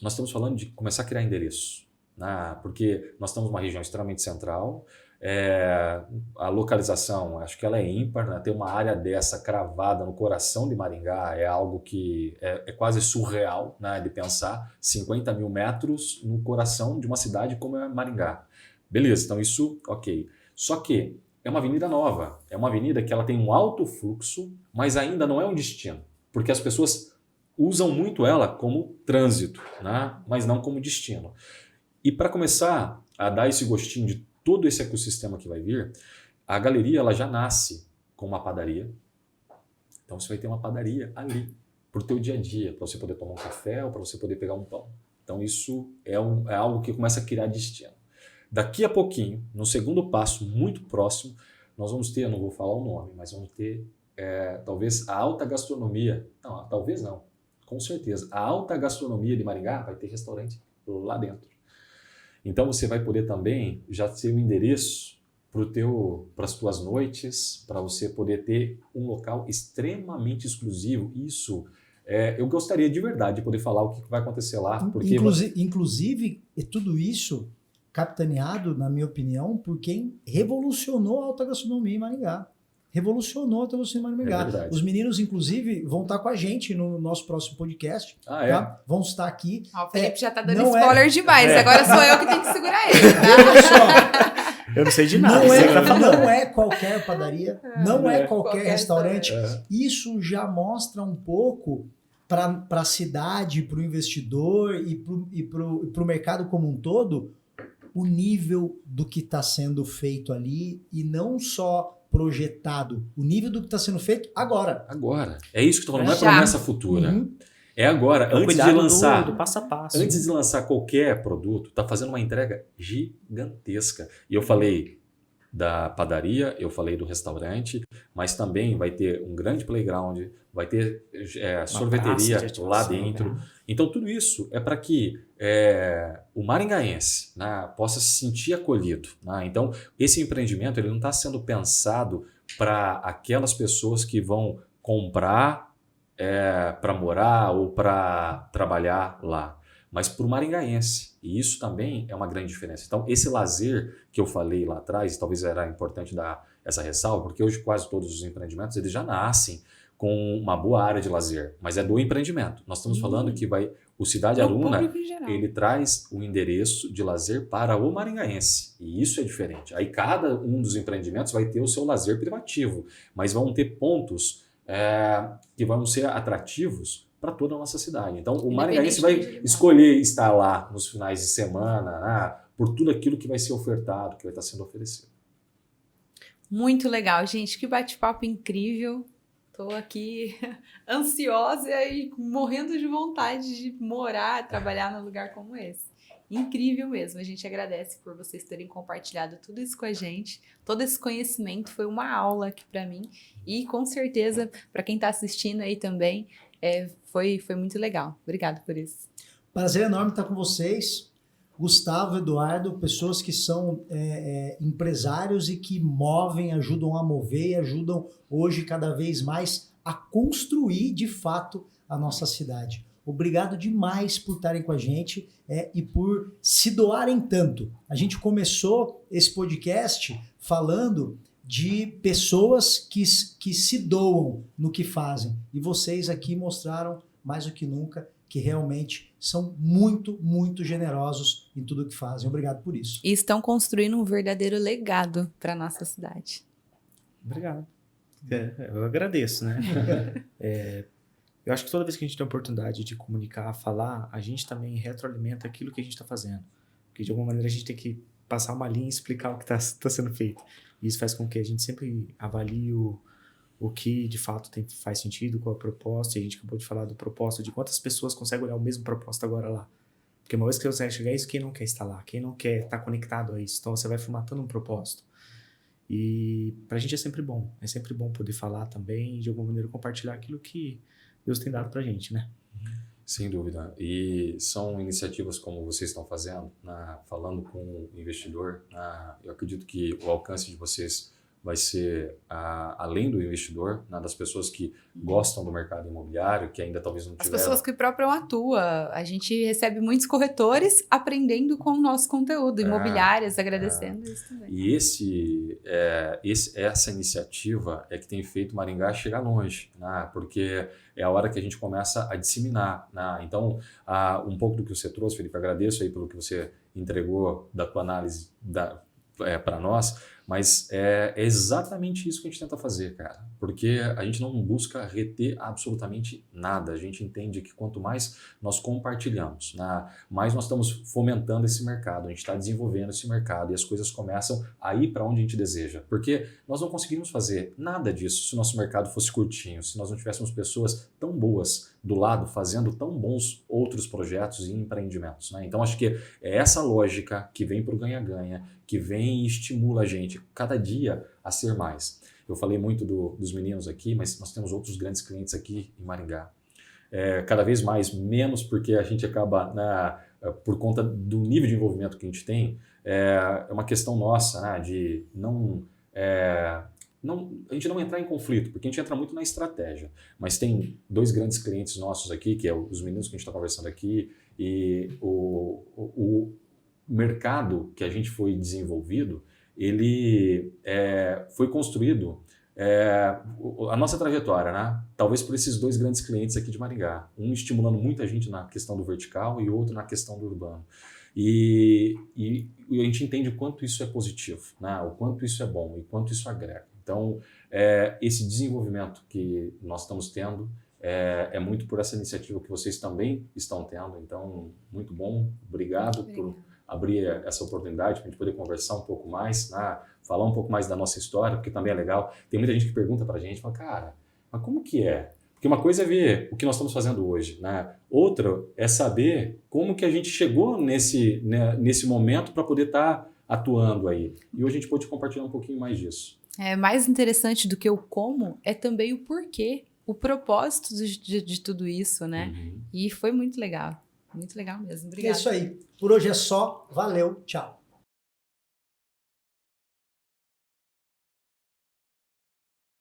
nós estamos falando de começar a criar endereços, né? Porque nós estamos numa região extremamente central, a localização, acho que ela é ímpar, né? Ter uma área dessa cravada no coração de Maringá é algo que é quase surreal, né, de pensar, 50 mil metros no coração de uma cidade como é Maringá. Beleza, então isso, ok. Só que é uma avenida nova, é uma avenida que ela tem um alto fluxo, mas ainda não é um destino, porque as pessoas usam muito ela como trânsito, né, mas não como destino. E para começar a dar esse gostinho de todo esse ecossistema que vai vir, a galeria ela já nasce com uma padaria. Então você vai ter uma padaria ali para o teu dia a dia, para você poder tomar um café ou para você poder pegar um pão. Então isso é algo que começa a criar destino. Daqui a pouquinho, no segundo passo, muito próximo, nós vamos ter, eu não vou falar o nome, mas vamos ter talvez a alta gastronomia. Não, talvez não, com certeza. A alta gastronomia de Maringá vai ter restaurante lá dentro. Então você vai poder também já ter um endereço para as tuas noites, para você poder ter um local extremamente exclusivo. Isso, eu gostaria de verdade de poder falar o que vai acontecer lá. Porque inclusive, tudo isso capitaneado, na minha opinião, por quem revolucionou a alta gastronomia em Maringá. Revolucionou a alta gastronomia em Maringá. Os meninos, inclusive, vão estar com a gente no nosso próximo podcast. Tá? Vão estar aqui. O Felipe já tá dando spoiler demais. Agora sou eu que tenho que segurar ele. Tá? Olha só. Eu não sei de nada. Não é qualquer padaria, não é qualquer restaurante. Isso já mostra um pouco para a cidade, para o investidor e para o mercado como um todo, o nível do que está sendo feito ali e não só projetado, o nível do que está sendo feito agora. Agora. É isso que eu estou falando, não é promessa futura. Uhum. É agora, antes de lançar. Do passo a passo. Antes de lançar qualquer produto, está fazendo uma entrega gigantesca. E eu falei, da padaria, eu falei do restaurante, mas também vai ter um grande playground, vai ter sorveteria lá dentro. Então, tudo isso é para que o maringaense, né, possa se sentir acolhido. Né? Então, esse empreendimento ele não está sendo pensado para aquelas pessoas que vão comprar para morar ou para trabalhar lá, mas para o maringaense. E isso também é uma grande diferença. Então, esse lazer que eu falei lá atrás, talvez era importante dar essa ressalva, porque hoje quase todos os empreendimentos eles já nascem com uma boa área de lazer, mas é do empreendimento. Nós estamos falando que o Cidade Aruna, ele traz o endereço de lazer para o maringaense, e isso é diferente. Aí cada um dos empreendimentos vai ter o seu lazer privativo, mas vão ter pontos que vão ser atrativos para toda a nossa cidade. Então, o maringaense vai escolher estar lá nos finais de semana, né, por tudo aquilo que vai ser ofertado, que vai estar sendo oferecido. Muito legal, gente. Que bate-papo incrível. Estou aqui ansiosa e morrendo de vontade de morar, trabalhar num lugar como esse. Incrível mesmo. A gente agradece por vocês terem compartilhado tudo isso com a gente. Todo esse conhecimento foi uma aula aqui para mim. E com certeza, para quem está assistindo aí também, foi muito legal. Obrigada por isso. Prazer enorme estar com vocês. Gustavo, Eduardo, pessoas que são empresários e que movem, ajudam a mover e ajudam hoje cada vez mais a construir de fato a nossa cidade. Obrigado demais por estarem com a gente e por se doarem tanto. A gente começou esse podcast falando de pessoas que se doam no que fazem. E vocês aqui mostraram mais do que nunca que realmente são muito, muito generosos em tudo que fazem. Obrigado por isso. E estão construindo um verdadeiro legado para a nossa cidade. Obrigado. Eu agradeço, né? Eu acho que toda vez que a gente tem a oportunidade de comunicar, falar, a gente também retroalimenta aquilo que a gente está fazendo. Porque de alguma maneira a gente tem que passar uma linha e explicar o que está sendo feito. E isso faz com que a gente sempre avalie o que de fato faz sentido, qual é o propósito. E a gente acabou de falar do propósito, de quantas pessoas conseguem olhar o mesmo propósito agora lá. Porque uma vez que você chegar a isso, quem não quer estar lá? Quem não quer estar conectado a isso? Então você vai formatando um propósito. E pra gente é sempre bom poder falar também e de alguma maneira compartilhar aquilo que Deus tem dado pra gente, né? Sem dúvida. E são iniciativas como vocês estão fazendo, falando com o investidor. Eu acredito que o alcance de vocês vai ser além do investidor, das pessoas que gostam do mercado imobiliário, que ainda talvez não tiveram. As pessoas que próprio atuam. A gente recebe muitos corretores aprendendo com o nosso conteúdo, imobiliárias, agradecendo isso também. E essa iniciativa é que tem feito Maringá chegar longe, porque é a hora que a gente começa a disseminar. Então, um pouco do que você trouxe, Felipe, agradeço aí pelo que você entregou da tua análise para nós, mas é exatamente isso que a gente tenta fazer, cara, porque a gente não busca reter absolutamente nada. A gente entende que quanto mais nós compartilhamos, mais nós estamos fomentando esse mercado, a gente está desenvolvendo esse mercado e as coisas começam a ir para onde a gente deseja, porque nós não conseguiríamos fazer nada disso se o nosso mercado fosse curtinho, se nós não tivéssemos pessoas tão boas do lado fazendo tão bons outros projetos e empreendimentos. Então acho que é essa lógica que vem para o ganha-ganha, que vem e estimula a gente cada dia a ser mais. Eu falei muito dos meninos aqui, mas nós temos outros grandes clientes aqui em Maringá. Cada vez mais, menos porque a gente acaba, por conta do nível de envolvimento que a gente tem, é uma questão nossa, de a gente não entrar em conflito, porque a gente entra muito na estratégia. Mas tem dois grandes clientes nossos aqui, que é os meninos que a gente está conversando aqui, e o mercado que a gente foi desenvolvido, ele foi construído, a nossa trajetória, talvez por esses dois grandes clientes aqui de Maringá, um estimulando muita gente na questão do vertical e outro na questão do urbano. E a gente entende o quanto isso é positivo, o quanto isso é bom e o quanto isso agrega. Então, esse desenvolvimento que nós estamos tendo é muito por essa iniciativa que vocês também estão tendo. Então, muito bom. Obrigado por abrir essa oportunidade para a gente poder conversar um pouco mais, falar um pouco mais da nossa história, porque também é legal. Tem muita gente que pergunta para a gente, fala, cara, mas como que é? Porque uma coisa é ver o que nós estamos fazendo hoje, Outra é saber como que a gente chegou nesse momento para poder estar atuando aí. E hoje a gente pôde compartilhar um pouquinho mais disso. Mais interessante do que o como é também o porquê, o propósito de tudo isso, né? E foi muito legal mesmo. É Obrigada. isso aí. Por hoje é só. Valeu. Tchau.